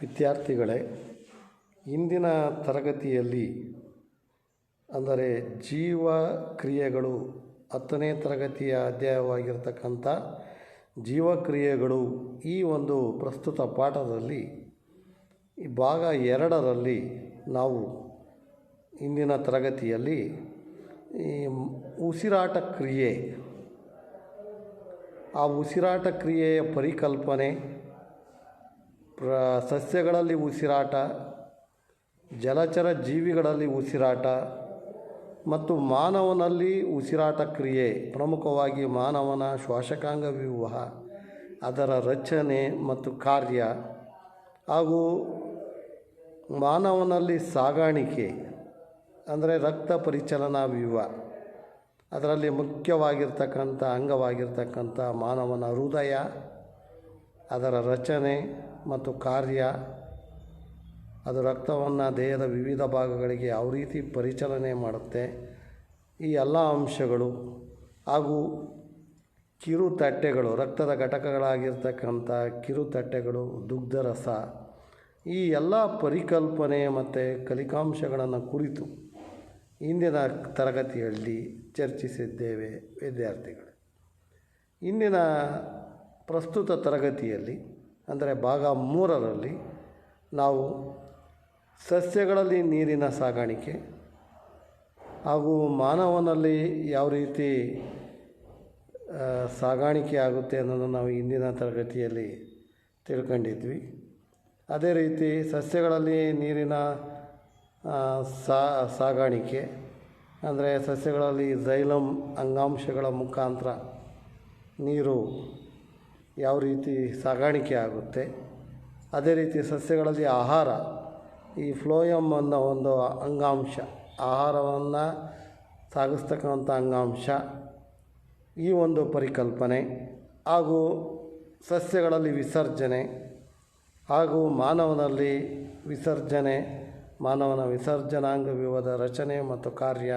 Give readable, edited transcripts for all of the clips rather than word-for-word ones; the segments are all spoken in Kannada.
ವಿದ್ಯಾರ್ಥಿಗಳೇ, ಇಂದಿನ ತರಗತಿಯಲ್ಲಿ ಅಂದರೆ ಜೀವಕ್ರಿಯೆಗಳು 10ನೇ ತರಗತಿಯ ಅಧ್ಯಾಯವಾಗಿರ್ತಕ್ಕಂಥ ಜೀವಕ್ರಿಯೆಗಳು ಈ ಒಂದು ಪ್ರಸ್ತುತ ಪಾಠದಲ್ಲಿ ಭಾಗ 2ರಲ್ಲಿ ನಾವು ಇಂದಿನ ತರಗತಿಯಲ್ಲಿ ಉಸಿರಾಟ ಕ್ರಿಯೆ, ಆ ಉಸಿರಾಟ ಕ್ರಿಯೆಯ ಪರಿಕಲ್ಪನೆ, ಸಸ್ಯಗಳಲ್ಲಿ ಉಸಿರಾಟ, ಜಲಚರ ಜೀವಿಗಳಲ್ಲಿ ಉಸಿರಾಟ ಮತ್ತು ಮಾನವನಲ್ಲಿ ಉಸಿರಾಟ ಕ್ರಿಯೆ, ಪ್ರಮುಖವಾಗಿ ಮಾನವನ ಶ್ವಾಸಕಾಂಗ ವ್ಯೂಹ, ಅದರ ರಚನೆ ಮತ್ತು ಕಾರ್ಯ, ಹಾಗೂ ಮಾನವನಲ್ಲಿ ಸಾಗಾಣಿಕೆ ಅಂದರೆ ರಕ್ತ ಪರಿಚಲನಾ ವ್ಯೂಹ, ಅದರಲ್ಲಿ ಮುಖ್ಯವಾಗಿರ್ತಕ್ಕಂಥ ಅಂಗವಾಗಿರ್ತಕ್ಕಂಥ ಮಾನವನ ಹೃದಯ, ಅದರ ರಚನೆ ಮತ್ತು ಕಾರ್ಯ, ಅದು ರಕ್ತವನ್ನು ದೇಹದ ವಿವಿಧ ಭಾಗಗಳಿಗೆ ಯಾವ ರೀತಿ ಪರಿಚಲನೆ ಮಾಡುತ್ತೆ, ಈ ಎಲ್ಲ ಅಂಶಗಳು ಹಾಗೂ ಕಿರುತಟ್ಟೆಗಳು, ರಕ್ತದ ಘಟಕಗಳಾಗಿರ್ತಕ್ಕಂಥ ಕಿರುತಟ್ಟೆಗಳು, ದುಗ್ಧರಸ, ಈ ಎಲ್ಲ ಪರಿಕಲ್ಪನೆ ಮತ್ತು ಕಲಿಕಾಂಶಗಳನ್ನು ಕುರಿತು ಇಂದಿನ ತರಗತಿಯಲ್ಲಿ ಚರ್ಚಿಸಿದ್ದೇವೆ ವಿದ್ಯಾರ್ಥಿಗಳು. ಇಂದಿನ ಪ್ರಸ್ತುತ ತರಗತಿಯಲ್ಲಿ ಅಂದರೆ ಭಾಗ 3ರಲ್ಲಿ ನಾವು ಸಸ್ಯಗಳಲ್ಲಿ ನೀರಿನ ಸಾಗಾಣಿಕೆ ಹಾಗೂ ಮಾನವನಲ್ಲಿ ಯಾವ ರೀತಿ ಸಾಗಾಣಿಕೆ ಆಗುತ್ತೆ ಅನ್ನೋದನ್ನು ನಾವು ಇಂದಿನ ತರಗತಿಯಲ್ಲಿ ತಿಳ್ಕೊಂಡಿದ್ವಿ. ಅದೇ ರೀತಿ ಸಸ್ಯಗಳಲ್ಲಿ ನೀರಿನ ಸಾಗಾಣಿಕೆ ಅಂದರೆ ಸಸ್ಯಗಳಲ್ಲಿ ಝೈಲಮ್ ಅಂಗಾಂಶಗಳ ಮುಖಾಂತರ ನೀರು ಯಾವ ರೀತಿ ಸಾಗಾಣಿಕೆ ಆಗುತ್ತೆ, ಅದೇ ರೀತಿ ಸಸ್ಯಗಳಲ್ಲಿ ಆಹಾರ, ಈ ಫ್ಲೋಯಮ್ ಅನ್ನೋ ಒಂದು ಅಂಗಾಂಶ, ಆಹಾರವನ್ನು ಸಾಗಿಸ್ತಕ್ಕಂಥ ಅಂಗಾಂಶ, ಈ ಒಂದು ಪರಿಕಲ್ಪನೆ ಹಾಗೂ ಸಸ್ಯಗಳಲ್ಲಿ ವಿಸರ್ಜನೆ ಹಾಗೂ ಮಾನವನಲ್ಲಿ ವಿಸರ್ಜನೆ, ಮಾನವನ ವಿಸರ್ಜನಾಂಗ ವ್ಯೂಹದ ರಚನೆ ಮತ್ತು ಕಾರ್ಯ,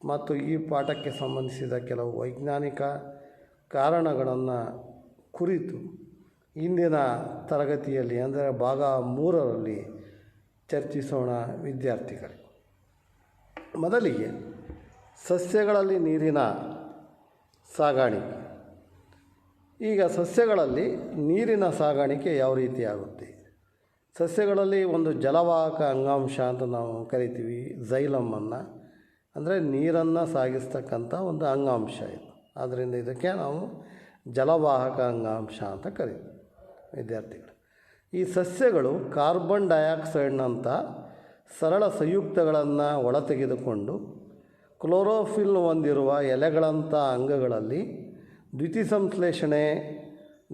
ಮತ್ತು ಈ ಪಾಠಕ್ಕೆ ಸಂಬಂಧಿಸಿದ ಕೆಲವು ವೈಜ್ಞಾನಿಕ ಕಾರಣಗಳನ್ನು ಕುರಿತು ಇಂದಿನ ತರಗತಿಯಲ್ಲಿ ಅಂದರೆ ಭಾಗ 3ರಲ್ಲಿ ಚರ್ಚಿಸೋಣ ವಿದ್ಯಾರ್ಥಿಗಳೇ. ಮೊದಲಿಗೆ ಸಸ್ಯಗಳಲ್ಲಿ ನೀರಿನ ಸಾಗಾಣಿಕೆ. ಈಗ ಸಸ್ಯಗಳಲ್ಲಿ ನೀರಿನ ಸಾಗಾಣಿಕೆ ಯಾವ ರೀತಿ ಆಗುತ್ತೆ? ಸಸ್ಯಗಳಲ್ಲಿ ಒಂದು ಜಲವಾಹಕ ಅಂಗಾಂಶ ಅಂತ ನಾವು ಕರಿತೀವಿ ಝೈಲಮನ್ನು, ಅಂದರೆ ನೀರನ್ನು ಸಾಗಿಸ್ತಕ್ಕಂಥ ಒಂದು ಅಂಗಾಂಶ ಇದು. ಆದ್ದರಿಂದ ಇದಕ್ಕೆ ನಾವು ಜಲವಾಹಕ ಅಂಗಾಂಶ ಅಂತ ಕರಿತೀವಿ ವಿದ್ಯಾರ್ಥಿಗಳು. ಈ ಸಸ್ಯಗಳು ಕಾರ್ಬನ್ ಡೈಆಕ್ಸೈಡ್ನಂಥ ಸರಳ ಸಂಯುಕ್ತಗಳನ್ನು ಒಳತೆಗೆದುಕೊಂಡು ಕ್ಲೋರೋಫಿಲ್ ಹೊಂದಿರುವ ಎಲೆಗಳಂಥ ಅಂಗಗಳಲ್ಲಿ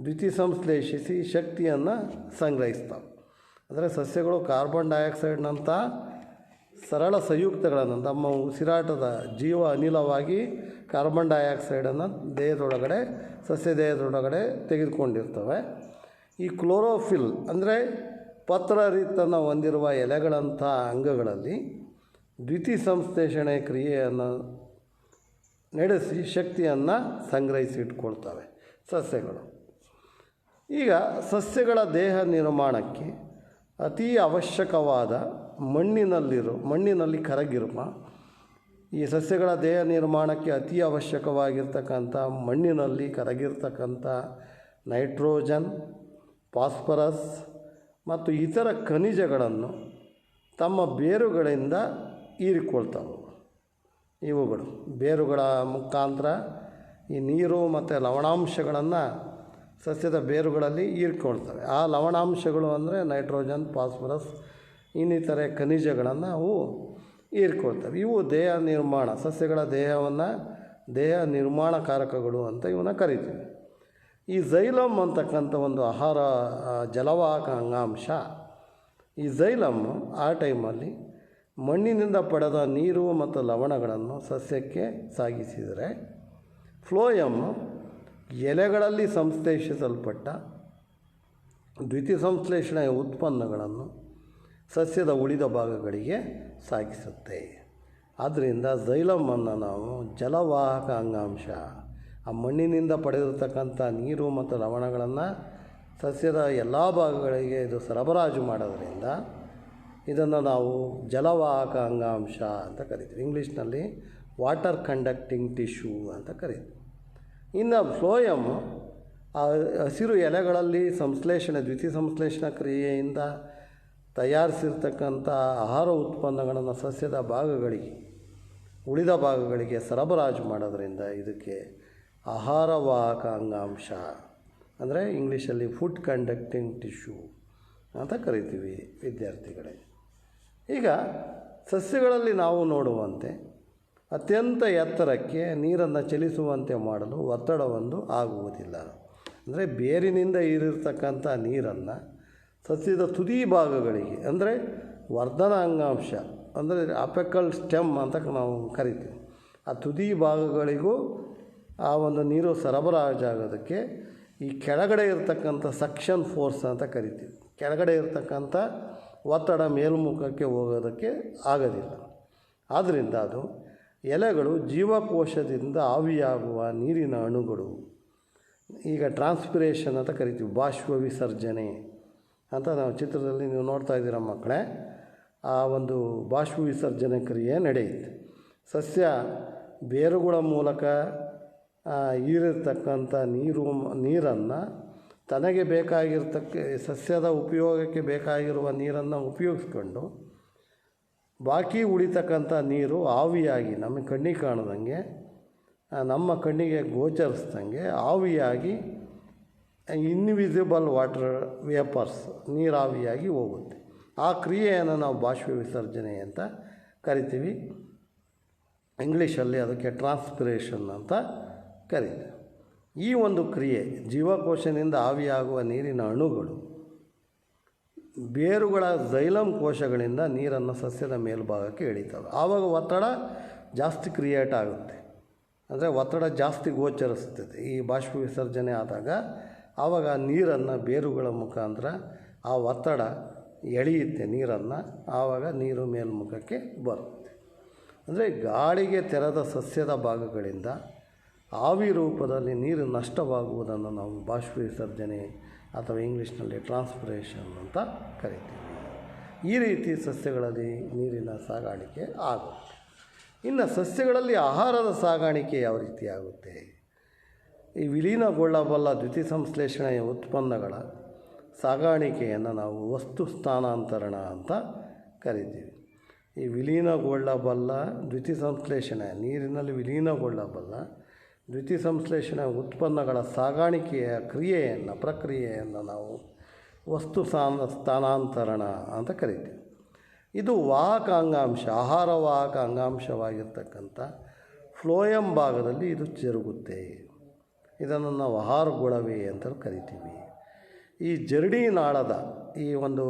ದ್ಯುತಿಸಂಶ್ಲೇಷಿಸಿ ಶಕ್ತಿಯನ್ನು ಸಂಗ್ರಹಿಸ್ತವೆ. ಅಂದರೆ ಸಸ್ಯಗಳು ಕಾರ್ಬನ್ ಡೈಆಕ್ಸೈಡ್ನಂಥ ಸರಳ ಸಂಯುಕ್ತಗಳನ್ನು ತಮ್ಮ ಉಸಿರಾಟದ ಜೀವ ಅನಿಲವಾಗಿ ಕಾರ್ಬನ್ ಡೈಆಕ್ಸೈಡನ್ನು ಸಸ್ಯ ದೇಹದೊಳಗಡೆ ತೆಗೆದುಕೊಂಡಿರ್ತವೆ. ಈ ಕ್ಲೋರೋಫಿಲ್ ಅಂದರೆ ಪತ್ರಹರಿತನ್ನು ಹೊಂದಿರುವ ಎಲೆಗಳಂಥ ಅಂಗಗಳಲ್ಲಿ ದ್ಯುತಿಸಂಶ್ಲೇಷಣೆ ಕ್ರಿಯೆಯನ್ನು ನಡೆಸಿ ಶಕ್ತಿಯನ್ನು ಸಂಗ್ರಹಿಸಿಟ್ಕೊಳ್ತವೆ ಸಸ್ಯಗಳು. ಈಗ ಸಸ್ಯಗಳ ದೇಹ ನಿರ್ಮಾಣಕ್ಕೆ ಅತಿ ಅವಶ್ಯಕವಾದ ಮಣ್ಣಿನಲ್ಲಿ ಕರಗಿರುವ, ಈ ಸಸ್ಯಗಳ ದೇಹ ನಿರ್ಮಾಣಕ್ಕೆ ಅತಿ ಅವಶ್ಯಕವಾಗಿರ್ತಕ್ಕಂಥ ಮಣ್ಣಿನಲ್ಲಿ ಕರಗಿರ್ತಕ್ಕಂಥ ನೈಟ್ರೋಜನ್, ಫಾಸ್ಫರಸ್ ಮತ್ತು ಇತರ ಖನಿಜಗಳನ್ನು ತಮ್ಮ ಬೇರುಗಳಿಂದ ಹೀರಿಕೊಳ್ತವೆ. ಇವುಗಳು ಬೇರುಗಳ ಮುಖಾಂತರ ಈ ನೀರು ಮತ್ತು ಲವಣಾಂಶಗಳನ್ನು ಸಸ್ಯದ ಬೇರುಗಳಲ್ಲಿ ಹೀರಿಕೊಳ್ತವೆ. ಆ ಲವಣಾಂಶಗಳು ಅಂದರೆ ನೈಟ್ರೋಜನ್, ಫಾಸ್ಫರಸ್, ಇನ್ನಿತರೆ ಖನಿಜಗಳನ್ನು ಅವು ಹೀರಿಕೊಳ್ತವೆ. ಇವು ದೇಹ ನಿರ್ಮಾಣ, ಸಸ್ಯಗಳ ದೇಹ ನಿರ್ಮಾಣಕಾರಕಗಳು ಅಂತ ಇವನ್ನ ಕರಿತೀವಿ. ಈ ಝೈಲಮ್ ಅಂತಕ್ಕಂಥ ಒಂದು ಆಹಾರ ಜಲವಾಹಕ ಅಂಗಾಂಶ, ಈ ಝೈಲಮ್ ಆ ಟೈಮಲ್ಲಿ ಮಣ್ಣಿನಿಂದ ಪಡೆದ ನೀರು ಮತ್ತು ಲವಣಗಳನ್ನು ಸಸ್ಯಕ್ಕೆ ಸಾಗಿಸಿದರೆ, ಫ್ಲೋಯಮ್ ಎಲೆಗಳಲ್ಲಿ ಸಂಶ್ಲೇಷಿಸಲ್ಪಟ್ಟ ದ್ಯುತಿಸಂಶ್ಲೇಷಣೆಯ ಉತ್ಪನ್ನಗಳನ್ನು ಸಸ್ಯದ ಉಳಿದ ಭಾಗಗಳಿಗೆ ಸಾಗಿಸುತ್ತೆ. ಆದ್ದರಿಂದ ಝೈಲಮನ್ನು ನಾವು ಜಲವಾಹಕ ಅಂಗಾಂಶ, ಆ ಮಣ್ಣಿನಿಂದ ಪಡೆದಿರತಕ್ಕಂಥ ನೀರು ಮತ್ತು ಲವಣಗಳನ್ನು ಸಸ್ಯದ ಎಲ್ಲ ಭಾಗಗಳಿಗೆ ಇದು ಸರಬರಾಜು ಮಾಡೋದರಿಂದ ಇದನ್ನು ನಾವು ಜಲವಾಹಕ ಅಂಗಾಂಶ ಅಂತ ಕರಿತೀವಿ. ಇಂಗ್ಲೀಷ್ನಲ್ಲಿ ವಾಟರ್ ಕಂಡಕ್ಟಿಂಗ್ ಟಿಶ್ಯೂ ಅಂತ ಕರಿತೀವಿ. ಇನ್ನು ಫ್ಲೋಯಮ್ ಹಸಿರು ಎಲೆಗಳಲ್ಲಿ ದ್ವಿತೀಯ ಸಂಶ್ಲೇಷಣಾ ಕ್ರಿಯೆಯಿಂದ ತಯಾರಿಸಿರ್ತಕ್ಕಂಥ ಆಹಾರ ಉತ್ಪನ್ನಗಳನ್ನು ಸಸ್ಯದ ಉಳಿದ ಭಾಗಗಳಿಗೆ ಸರಬರಾಜು ಮಾಡೋದರಿಂದ ಇದಕ್ಕೆ ಆಹಾರವಾಹಕ ಅಂಗಾಂಶ ಅಂದರೆ ಇಂಗ್ಲೀಷಲ್ಲಿ ಫುಡ್ ಕಂಡಕ್ಟಿಂಗ್ ಟಿಶ್ಯೂ ಅಂತ ಕರಿತೀವಿ ವಿದ್ಯಾರ್ಥಿಗಳೇ. ಈಗ ಸಸ್ಯಗಳಲ್ಲಿ ನಾವು ನೋಡುವಂತೆ ಅತ್ಯಂತ ಎತ್ತರಕ್ಕೆ ನೀರನ್ನು ಚಲಿಸುವಂತೆ ಮಾಡಲು ಒತ್ತಡವೊಂದು ಆಗುವುದಿಲ್ಲ. ಅಂದರೆ ಬೇರಿನಿಂದ ಹೀರಿರ್ತಕ್ಕಂಥ ನೀರನ್ನು ಸಸ್ಯದ ತುದಿ ಭಾಗಗಳಿಗೆ ಅಂದರೆ ವರ್ಧನ ಅಂಗಾಂಶ ಅಂದರೆ ಅಪೆಕಲ್ ಸ್ಟೆಮ್ ಅಂತ ನಾವು ಕರಿತೀವಿ. ಆ ತುದಿ ಭಾಗಗಳಿಗೂ ಆ ಒಂದು ನೀರು ಸರಬರಾಜಾಗೋದಕ್ಕೆ ಈ ಕೆಳಗಡೆ ಇರತಕ್ಕಂಥ ಸಕ್ಷನ್ ಫೋರ್ಸ್ ಅಂತ ಕರಿತೀವಿ. ಕೆಳಗಡೆ ಇರತಕ್ಕಂಥ ಒತ್ತಡ ಮೇಲ್ಮುಖಕ್ಕೆ ಹೋಗೋದಕ್ಕೆ ಆಗೋದಿಲ್ಲ. ಆದ್ದರಿಂದ ಅದು ಎಲೆಗಳು ಜೀವಕೋಶದಿಂದ ಆವಿಯಾಗುವ ನೀರಿನ ಅಣುಗಳು, ಈಗ ಟ್ರಾನ್ಸ್ಪಿರೇಷನ್ ಅಂತ ಕರಿತೀವಿ, ಬಾಷ್ಪ ವಿಸರ್ಜನೆ ಅಂತ ನಾವು ಚಿತ್ರದಲ್ಲಿ ನೀವು ನೋಡ್ತಾ ಇದ್ದೀರ ಮಕ್ಕಳೇ. ಆ ಒಂದು ಬಾಷ್ಪ ವಿಸರ್ಜನೆ ಕ್ರಿಯೆ ನಡೆಯುತ್ತೆ. ಸಸ್ಯ ಬೇರುಗಳ ಮೂಲಕ ಹೀರಿರ್ತಕ್ಕಂಥ ನೀರನ್ನು ತನಗೆ ಸಸ್ಯದ ಉಪಯೋಗಕ್ಕೆ ಬೇಕಾಗಿರುವ ನೀರನ್ನು ಉಪಯೋಗಿಸ್ಕೊಂಡು ಬಾಕಿ ಉಳಿತಕ್ಕಂಥ ನೀರು ಆವಿಯಾಗಿ ನಮಗೆ ಕಣ್ಣಿಗೆ ಕಾಣದಂಗೆ, ನಮ್ಮ ಕಣ್ಣಿಗೆ ಗೋಚರಿಸ್ದಂಗೆ ಆವಿಯಾಗಿ ಇನ್ವಿಸಿಬಲ್ ವಾಟರ್ ವೇಪರ್ಸ್ ನೀರಾವಿಯಾಗಿ ಹೋಗುತ್ತೆ. ಆ ಕ್ರಿಯೆಯನ್ನು ನಾವು ಬಾಷ್ಪ ವಿಸರ್ಜನೆ ಅಂತ ಕರಿತೀವಿ. ಇಂಗ್ಲೀಷಲ್ಲಿ ಅದಕ್ಕೆ ಟ್ರಾನ್ಸ್ಪಿರೇಷನ್ ಅಂತ ಕರೀತೀವಿ. ಈ ಒಂದು ಕ್ರಿಯೆ ಜೀವಕೋಶದಿಂದ ಆವಿಯಾಗುವ ನೀರಿನ ಅಣುಗಳು ಬೇರುಗಳ ಝೈಲಮ್ ಕೋಶಗಳಿಂದ ನೀರನ್ನು ಸಸ್ಯದ ಮೇಲ್ಭಾಗಕ್ಕೆ ಎಳಿತವೆ. ಆವಾಗ ಒತ್ತಡ ಜಾಸ್ತಿ ಕ್ರಿಯೇಟ್ ಆಗುತ್ತೆ, ಅಂದರೆ ಒತ್ತಡ ಜಾಸ್ತಿ ಗೋಚರಿಸ್ತದೆ. ಈ ಬಾಷ್ಪ ವಿಸರ್ಜನೆ ಆದಾಗ ಆವಾಗ ನೀರನ್ನು ಬೇರುಗಳ ಮುಖಾಂತರ ಆ ಒತ್ತಡ ಎಳೆಯುತ್ತೆ ನೀರನ್ನು, ಆವಾಗ ನೀರು ಮೇಲ್ಮುಖಕ್ಕೆ ಬರುತ್ತೆ. ಅಂದರೆ ಗಾಳಿಗೆ ತೆರೆದ ಸಸ್ಯದ ಭಾಗಗಳಿಂದ ಆವಿ ರೂಪದಲ್ಲಿ ನೀರು ನಷ್ಟವಾಗುವುದನ್ನು ನಾವು ಬಾಷ್ಪ ವಿಸರ್ಜನೆ ಅಥವಾ ಇಂಗ್ಲೀಷ್ನಲ್ಲಿ ಟ್ರಾನ್ಸ್ಪಿರೇಷನ್ ಅಂತ ಕರಿತೀವಿ. ಈ ರೀತಿ ಸಸ್ಯಗಳಲ್ಲಿ ನೀರಿನ ಸಾಗಾಣಿಕೆ ಆಗುತ್ತೆ. ಇನ್ನು ಸಸ್ಯಗಳಲ್ಲಿ ಆಹಾರದ ಸಾಗಾಣಿಕೆ ಯಾವ ರೀತಿ ಆಗುತ್ತೆ? ಈ ವಿಲೀನಗೊಳ್ಳಬಲ್ಲ ದ್ಯುತಿ ಸಂಶ್ಲೇಷಣೆಯ ಉತ್ಪನ್ನಗಳ ಸಾಗಾಣಿಕೆಯನ್ನು ನಾವು ವಸ್ತು ಸ್ಥಾನಾಂತರಣ ಅಂತ ಕರಿತೀವಿ. ಈ ವಿಲೀನಗೊಳ್ಳಬಲ್ಲ ದ್ಯುತಿ ಸಂಶ್ಲೇಷಣೆ, ನೀರಿನಲ್ಲಿ ವಿಲೀನಗೊಳ್ಳಬಲ್ಲ ದ್ಯುತಿ ಸಂಶ್ಲೇಷಣೆ ಉತ್ಪನ್ನಗಳ ಸಾಗಾಣಿಕೆಯ ಪ್ರಕ್ರಿಯೆಯನ್ನು ನಾವು ವಸ್ತು ಸ್ಥಾನಾಂತರಣ ಅಂತ ಕರಿತೀವಿ. ಇದು ವಾಹಕ ಅಂಗಾಂಶ, ಆಹಾರವಾಹಕ ಅಂಗಾಂಶವಾಗಿರ್ತಕ್ಕಂಥ ಫ್ಲೋಯಮ್ ಭಾಗದಲ್ಲಿ ಇದು ಜರುಗುತ್ತೆ. ಇದನ್ನು ನಾವು ಆಹಾರಗೊಳವೆ ಅಂತ ಕರಿತೀವಿ. ಈ ಜರಡಿ ನಾಳದ ಈ ಒಂದು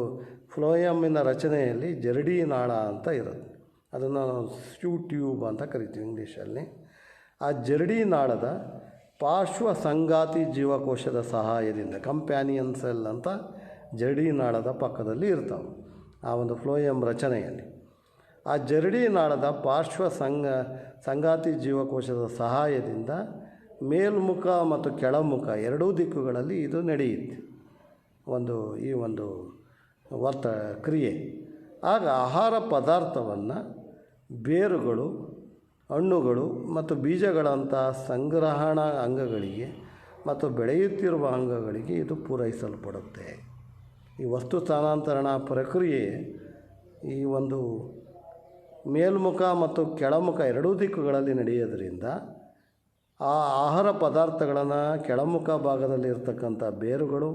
ಫ್ಲೋಯಮ್ಮಿನ ರಚನೆಯಲ್ಲಿ ಜರಡಿ ನಾಳ ಅಂತ ಇರುತ್ತೆ. ಅದನ್ನು ನಾವು ಸ್ಟ್ಯೂ ಟ್ಯೂಬ್ ಅಂತ ಕರಿತೀವಿ ಇಂಗ್ಲೀಷಲ್ಲಿ. ಆ ಜರಡಿ ನಾಳದ ಪಾರ್ಶ್ವ ಸಂಗಾತಿ ಜೀವಕೋಶದ ಸಹಾಯದಿಂದ ಕಂಪ್ಯಾನಿಯನ್ ಸೆಲ್ ಅಂತ ಜರಡಿ ನಾಳದ ಪಕ್ಕದಲ್ಲಿ ಇರ್ತಾವೆ ಆ ಒಂದು ಫ್ಲೋಯಮ್ ರಚನೆಯಲ್ಲಿ. ಆ ಜರಡಿ ನಾಳದ ಪಾರ್ಶ್ವ ಸಂಗಾತಿ ಜೀವಕೋಶದ ಸಹಾಯದಿಂದ ಮೇಲ್ಮುಖ ಮತ್ತು ಕೆಳಮುಖ ಎರಡೂ ದಿಕ್ಕುಗಳಲ್ಲಿ ಇದು ನಡೆಯುತ್ತೆ ಈ ಒಂದು ಕ್ರಿಯೆ. ಆಗ ಆಹಾರ ಪದಾರ್ಥವನ್ನು ಬೇರುಗಳು, ಹಣ್ಣುಗಳು ಮತ್ತು ಬೀಜಗಳಂಥ ಸಂಗ್ರಹಣಾ ಅಂಗಗಳಿಗೆ ಮತ್ತು ಬೆಳೆಯುತ್ತಿರುವ ಅಂಗಗಳಿಗೆ ಇದು ಪೂರೈಸಲ್ಪಡುತ್ತೆ. ಈ ವಸ್ತು ಸ್ಥಾನಾಂತರಣ ಪ್ರಕ್ರಿಯೆ ಈ ಒಂದು ಮೇಲ್ಮುಖ ಮತ್ತು ಕೆಳಮುಖ ಎರಡೂ ದಿಕ್ಕುಗಳಲ್ಲಿ ನಡೆಯೋದ್ರಿಂದ ಆ ಆಹಾರ ಪದಾರ್ಥಗಳನ್ನು ಕೆಳಮುಖ ಭಾಗದಲ್ಲಿ ಇರ್ತಕ್ಕಂಥ ಬೇರುಗಳು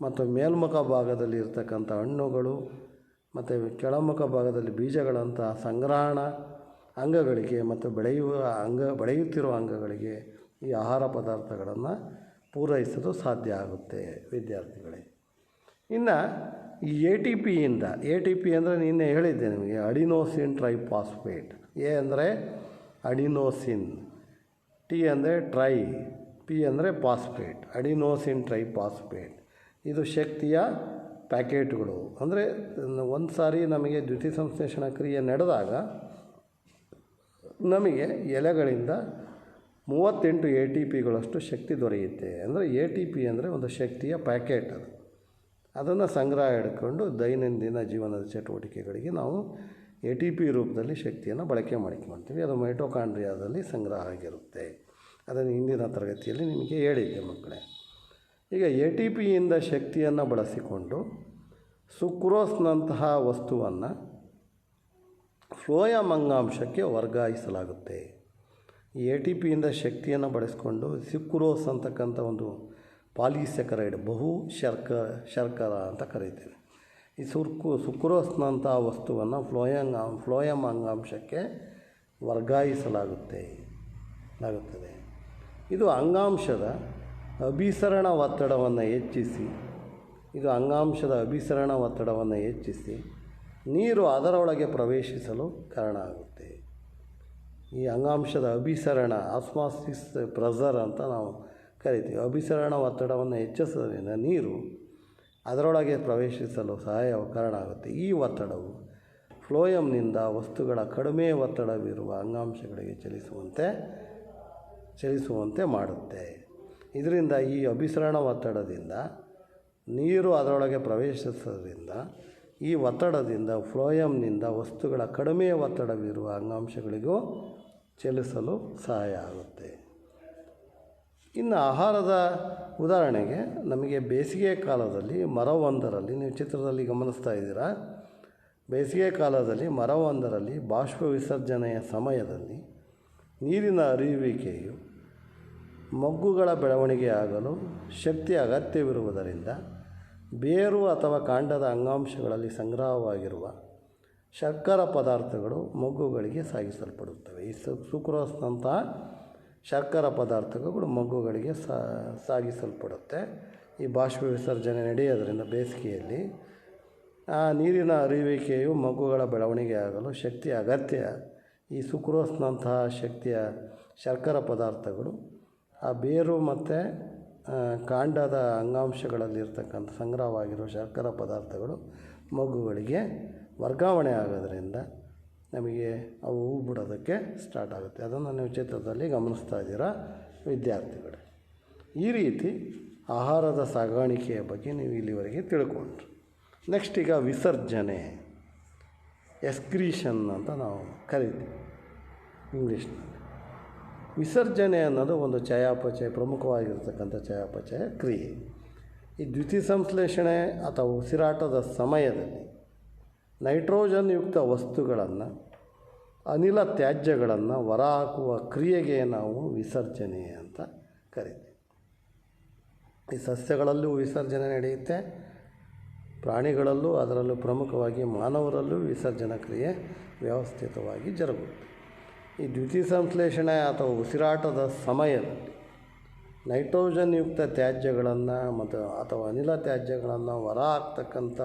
ಮತ್ತು ಮೇಲ್ಮುಖ ಭಾಗದಲ್ಲಿ ಇರ್ತಕ್ಕಂಥ ಹಣ್ಣುಗಳು ಮತ್ತು ಕೆಳಮುಖ ಭಾಗದಲ್ಲಿ ಬೀಜಗಳಂಥ ಸಂಗ್ರಹಣಾ ಅಂಗಗಳಿಗೆ ಮತ್ತು ಬೆಳೆಯುತ್ತಿರುವ ಅಂಗಗಳಿಗೆ ಈ ಆಹಾರ ಪದಾರ್ಥಗಳನ್ನು ಪೂರೈಸಲು ಸಾಧ್ಯ ಆಗುತ್ತೆ ವಿದ್ಯಾರ್ಥಿಗಳೇ. ಇನ್ನು ಈ ಎ ಟಿ ಪಿ ಅಂದರೆ ನಿನ್ನೆ ಹೇಳಿದ್ದೆ ನಿಮಗೆ, ಅಡಿನೋಸಿನ್ ಟ್ರೈಫಾಸ್ಫೇಟ್. ಎ ಅಂದರೆ ಅಡಿನೋಸಿನ್, ಟಿ ಅಂದರೆ ಟ್ರೈ, ಪಿ ಅಂದರೆ ಫಾಸ್ಫೇಟ್, ಅಡಿನೋಸಿನ್ ಟ್ರೈಫಾಸ್ಫೇಟ್. ಇದು ಶಕ್ತಿಯ ಪ್ಯಾಕೆಟ್ಗಳು. ಅಂದರೆ ಒಂದು ಸಾರಿ ನಮಗೆ ದ್ಯುತಿ ಸಂಶ್ಲೇಷಣಾ ಕ್ರಿಯೆ ನಡೆದಾಗ ನಮಗೆ ಎಲೆಗಳಿಂದ 38 ATPಗಳಷ್ಟು ಶಕ್ತಿ ದೊರೆಯುತ್ತೆ. ಅಂದರೆ ATP ಅಂದರೆ ಒಂದು ಶಕ್ತಿಯ ಪ್ಯಾಕೆಟ್ ಅದು. ಅದನ್ನು ಸಂಗ್ರಹ ಹಿಡ್ಕೊಂಡು ದೈನಂದಿನ ಜೀವನದ ಚಟುವಟಿಕೆಗಳಿಗೆ ನಾವು ATP ರೂಪದಲ್ಲಿ ಶಕ್ತಿಯನ್ನು ಬಳಕೆ ಮಾಡ್ಕೊಳ್ತೀವಿ. ಅದು ಮೈಟೋಕಾಂಡ್ರಿಯಾದಲ್ಲಿ ಸಂಗ್ರಹ ಆಗಿರುತ್ತೆ. ಅದನ್ನು ಹಿಂದಿನ ತರಗತಿಯಲ್ಲಿ ನಿಮಗೆ ಹೇಳಿದ್ದೆ ಮಕ್ಕಳೇ. ಈಗ ATPಯಿಂದ ಶಕ್ತಿಯನ್ನು ಬಳಸಿಕೊಂಡು ಸುಕ್ರೋಸ್ನಂತಹ ವಸ್ತುವನ್ನು ಫ್ಲೋಯಮ್ ಅಂಗಾಂಶಕ್ಕೆ ವರ್ಗಾಯಿಸಲಾಗುತ್ತೆ. ಈ ATPಯಿಂದ ಶಕ್ತಿಯನ್ನು ಬಳಸಿಕೊಂಡು ಸುಕ್ರೋಸ್ ಅಂತಕ್ಕಂಥ ಒಂದು ಪಾಲಿಸ್ಯಾಕರೈಡ್ ಶರ್ಕರ ಅಂತ ಕರೀತೀವಿ. ಈ ಸುಕ್ರೋಸ್ನಂಥ ವಸ್ತುವನ್ನು ಫ್ಲೋಯಮ್ ಅಂಗಾಂಶಕ್ಕೆ ವರ್ಗಾಯಿಸಲಾಗುತ್ತದೆ. ಇದು ಅಂಗಾಂಶದ ಅಭಿಸರಣ ಒತ್ತಡವನ್ನು ಹೆಚ್ಚಿಸಿ ನೀರು ಅದರೊಳಗೆ ಪ್ರವೇಶಿಸಲು ಕಾರಣ ಆಗುತ್ತೆ. ಈ ಅಂಗಾಂಶದ ಅಭಿಸರಣ ಆಸ್ಮಾಸಿಸ್ ಪ್ರೆಷರ್ ಅಂತ ನಾವು ಕರಿತೀವಿ. ಅಭಿಸರಣ ಒತ್ತಡವನ್ನು ಹೆಚ್ಚಿಸೋದ್ರಿಂದ ನೀರು ಅದರೊಳಗೆ ಪ್ರವೇಶಿಸಲು ಕಾರಣ ಆಗುತ್ತೆ. ಈ ಒತ್ತಡವು ಫ್ಲೋಯಮ್ನಿಂದ ವಸ್ತುಗಳ ಕಡಿಮೆ ಒತ್ತಡವಿರುವ ಅಂಗಾಂಶಗಳಿಗೆ ಚಲಿಸುವಂತೆ ಮಾಡುತ್ತೆ. ಇದರಿಂದ ಈ ಅಭಿಸರಣ ಒತ್ತಡದಿಂದ ನೀರು ಅದರೊಳಗೆ ಪ್ರವೇಶಿಸೋದ್ರಿಂದ ಈ ಒತ್ತಡದಿಂದ ಫ್ಲೋಯಮ್ನಿಂದ ವಸ್ತುಗಳ ಕಡಿಮೆ ಒತ್ತಡವಿರುವ ಅಂಗಾಂಶಗಳಿಗೂ ಚಲಿಸಲು ಸಹಾಯ ಆಗುತ್ತೆ. ಇನ್ನು ಆಹಾರದ ಉದಾಹರಣೆಗೆ ನಮಗೆ ಬೇಸಿಗೆ ಕಾಲದಲ್ಲಿ ಮರವೊಂದರಲ್ಲಿ, ನೀವು ಚಿತ್ರದಲ್ಲಿ ಗಮನಿಸ್ತಾ ಇದ್ದೀರಾ, ಬೇಸಿಗೆ ಕಾಲದಲ್ಲಿ ಮರವೊಂದರಲ್ಲಿ ಬಾಷ್ಪ ವಿಸರ್ಜನೆಯ ಸಮಯದಲ್ಲಿ ನೀರಿನ ಹರಿಯುವಿಕೆಯು ಮೊಗ್ಗುಗಳ ಬೆಳವಣಿಗೆ ಆಗಲು ಶಕ್ತಿ ಅಗತ್ಯವಿರುವುದರಿಂದ ಬೇರು ಅಥವಾ ಕಾಂಡದ ಅಂಗಾಂಶಗಳಲ್ಲಿ ಸಂಗ್ರಹವಾಗಿರುವ ಶರ್ಕರ ಪದಾರ್ಥಗಳು ಮೊಗ್ಗುಗಳಿಗೆ ಸಾಗಿಸಲ್ಪಡುತ್ತವೆ. ಈ ಸುಕ್ರೋಸ್ನಂತಹ ಶರ್ಕರ ಪದಾರ್ಥಗಳು ಮೊಗ್ಗುಗಳಿಗೆ ಸಾಗಿಸಲ್ಪಡುತ್ತೆ. ಈ ಬಾಷ್ಪ ವಿಸರ್ಜನೆ ನಡೆಯೋದರಿಂದ ಬೇಸಿಗೆಯಲ್ಲಿ ಆ ನೀರಿನ ಹರಿಯುವಿಕೆಯು ಮೊಗ್ಗುಗಳ ಬೆಳವಣಿಗೆ ಆಗಲು ಶಕ್ತಿ ಅಗತ್ಯ. ಈ ಸುಕ್ರೋಸ್ನಂತಹ ಶರ್ಕರ ಪದಾರ್ಥಗಳು ಆ ಬೇರು ಮತ್ತು ಕಾಂಡದ ಅಂಗಾಂಶಗಳಲ್ಲಿರ್ತಕ್ಕಂಥ ಸಂಗ್ರಹವಾಗಿರುವ ಶರ್ಕರ ಪದಾರ್ಥಗಳು ಮೊಗ್ಗುಗಳಿಗೆ ವರ್ಗಾವಣೆ ಆಗೋದ್ರಿಂದ ನಮಗೆ ಅವು ಹೂ ಬಿಡೋದಕ್ಕೆ ಸ್ಟಾರ್ಟ್ ಆಗುತ್ತೆ. ಅದನ್ನು ನೀವು ಚಿತ್ರದಲ್ಲಿ ಗಮನಿಸ್ತಾ ಇದ್ದೀರಾ ವಿದ್ಯಾರ್ಥಿಗಳೇ. ಈ ರೀತಿ ಆಹಾರದ ಸಾಗಾಣಿಕೆಯ ಬಗ್ಗೆ ನೀವು ಇಲ್ಲಿವರೆಗೆ ತಿಳ್ಕೊಂಡ್ರಿ. ನೆಕ್ಸ್ಟ್ ಈಗ ವಿಸರ್ಜನೆ, ಎಕ್ಸ್ಕ್ರೀಷನ್ ಅಂತ ನಾವು ಕರಿತೀವಿ ಇಂಗ್ಲೀಷ್ನಲ್ಲಿ. ವಿಸರ್ಜನೆ ಅನ್ನೋದು ಒಂದು ಪ್ರಮುಖವಾಗಿರ್ತಕ್ಕಂಥ ಚಯಾಪಚಯ ಕ್ರಿಯೆ. ಈ ದ್ಯುತಿಸಂಶ್ಲೇಷಣೆ ಅಥವಾ ಉಸಿರಾಟದ ಸಮಯದಲ್ಲಿ ನೈಟ್ರೋಜನ್ ಯುಕ್ತ ವಸ್ತುಗಳನ್ನು, ಅನಿಲ ತ್ಯಾಜ್ಯಗಳನ್ನು ಹೊರಹಾಕುವ ಕ್ರಿಯೆಗೆ ನಾವು ವಿಸರ್ಜನೆ ಅಂತ ಕರಿತೀವಿ. ಈ ಸಸ್ಯಗಳಲ್ಲೂ ವಿಸರ್ಜನೆ ನಡೆಯುತ್ತೆ, ಪ್ರಾಣಿಗಳಲ್ಲೂ, ಅದರಲ್ಲೂ ಪ್ರಮುಖವಾಗಿ ಮಾನವರಲ್ಲೂ ವಿಸರ್ಜನಾ ಕ್ರಿಯೆ ವ್ಯವಸ್ಥಿತವಾಗಿ ಜರುಗುತ್ತೆ. ಈ ದ್ಯುತಿಸಂಶ್ಲೇಷಣೆ ಅಥವಾ ಉಸಿರಾಟದ ಸಮಯದಲ್ಲಿ ನೈಟ್ರೋಜನ್ ಯುಕ್ತ ತ್ಯಾಜ್ಯಗಳನ್ನು ಅಥವಾ ಅನಿಲ ತ್ಯಾಜ್ಯಗಳನ್ನು ಹೊರಹಾಕ್ತಕ್ಕಂಥ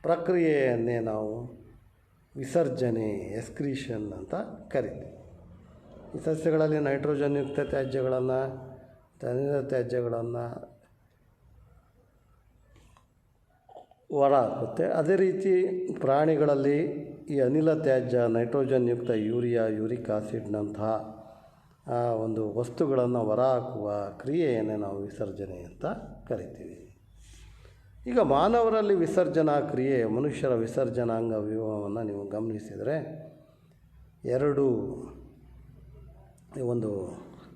ಪ್ರಕ್ರಿಯೆಯನ್ನೇ ನಾವು ವಿಸರ್ಜನೆ, ಎಕ್ಸ್ಕ್ರೀಷನ್ ಅಂತ ಕರಿತೀವಿ. ಈ ಸಸ್ಯಗಳಲ್ಲಿ ನೈಟ್ರೋಜನ್ ಯುಕ್ತ ತ್ಯಾಜ್ಯಗಳನ್ನು, ಅನಿಲ ತ್ಯಾಜ್ಯಗಳನ್ನು ಹೊರಹಾಕುತ್ತೆ. ಅದೇ ರೀತಿ ಪ್ರಾಣಿಗಳಲ್ಲಿ ಈ ಅನಿಲ ತ್ಯಾಜ್ಯ, ನೈಟ್ರೋಜನ್ ಯುಕ್ತ ಯೂರಿಯಾ, ಯೂರಿಕ್ ಆಸಿಡ್ನಂತಹ ಒಂದು ವಸ್ತುಗಳನ್ನು ಹೊರಹಾಕುವ ಕ್ರಿಯೆಯನ್ನೇ ನಾವು ವಿಸರ್ಜನೆ ಅಂತ ಕರಿತೀವಿ. ಈಗ ಮಾನವರಲ್ಲಿ ವಿಸರ್ಜನಾ ಕ್ರಿಯೆ, ಮನುಷ್ಯರ ವಿಸರ್ಜನಾಂಗ ವ್ಯೂಹವನ್ನು ನೀವು ಗಮನಿಸಿದರೆ ಒಂದು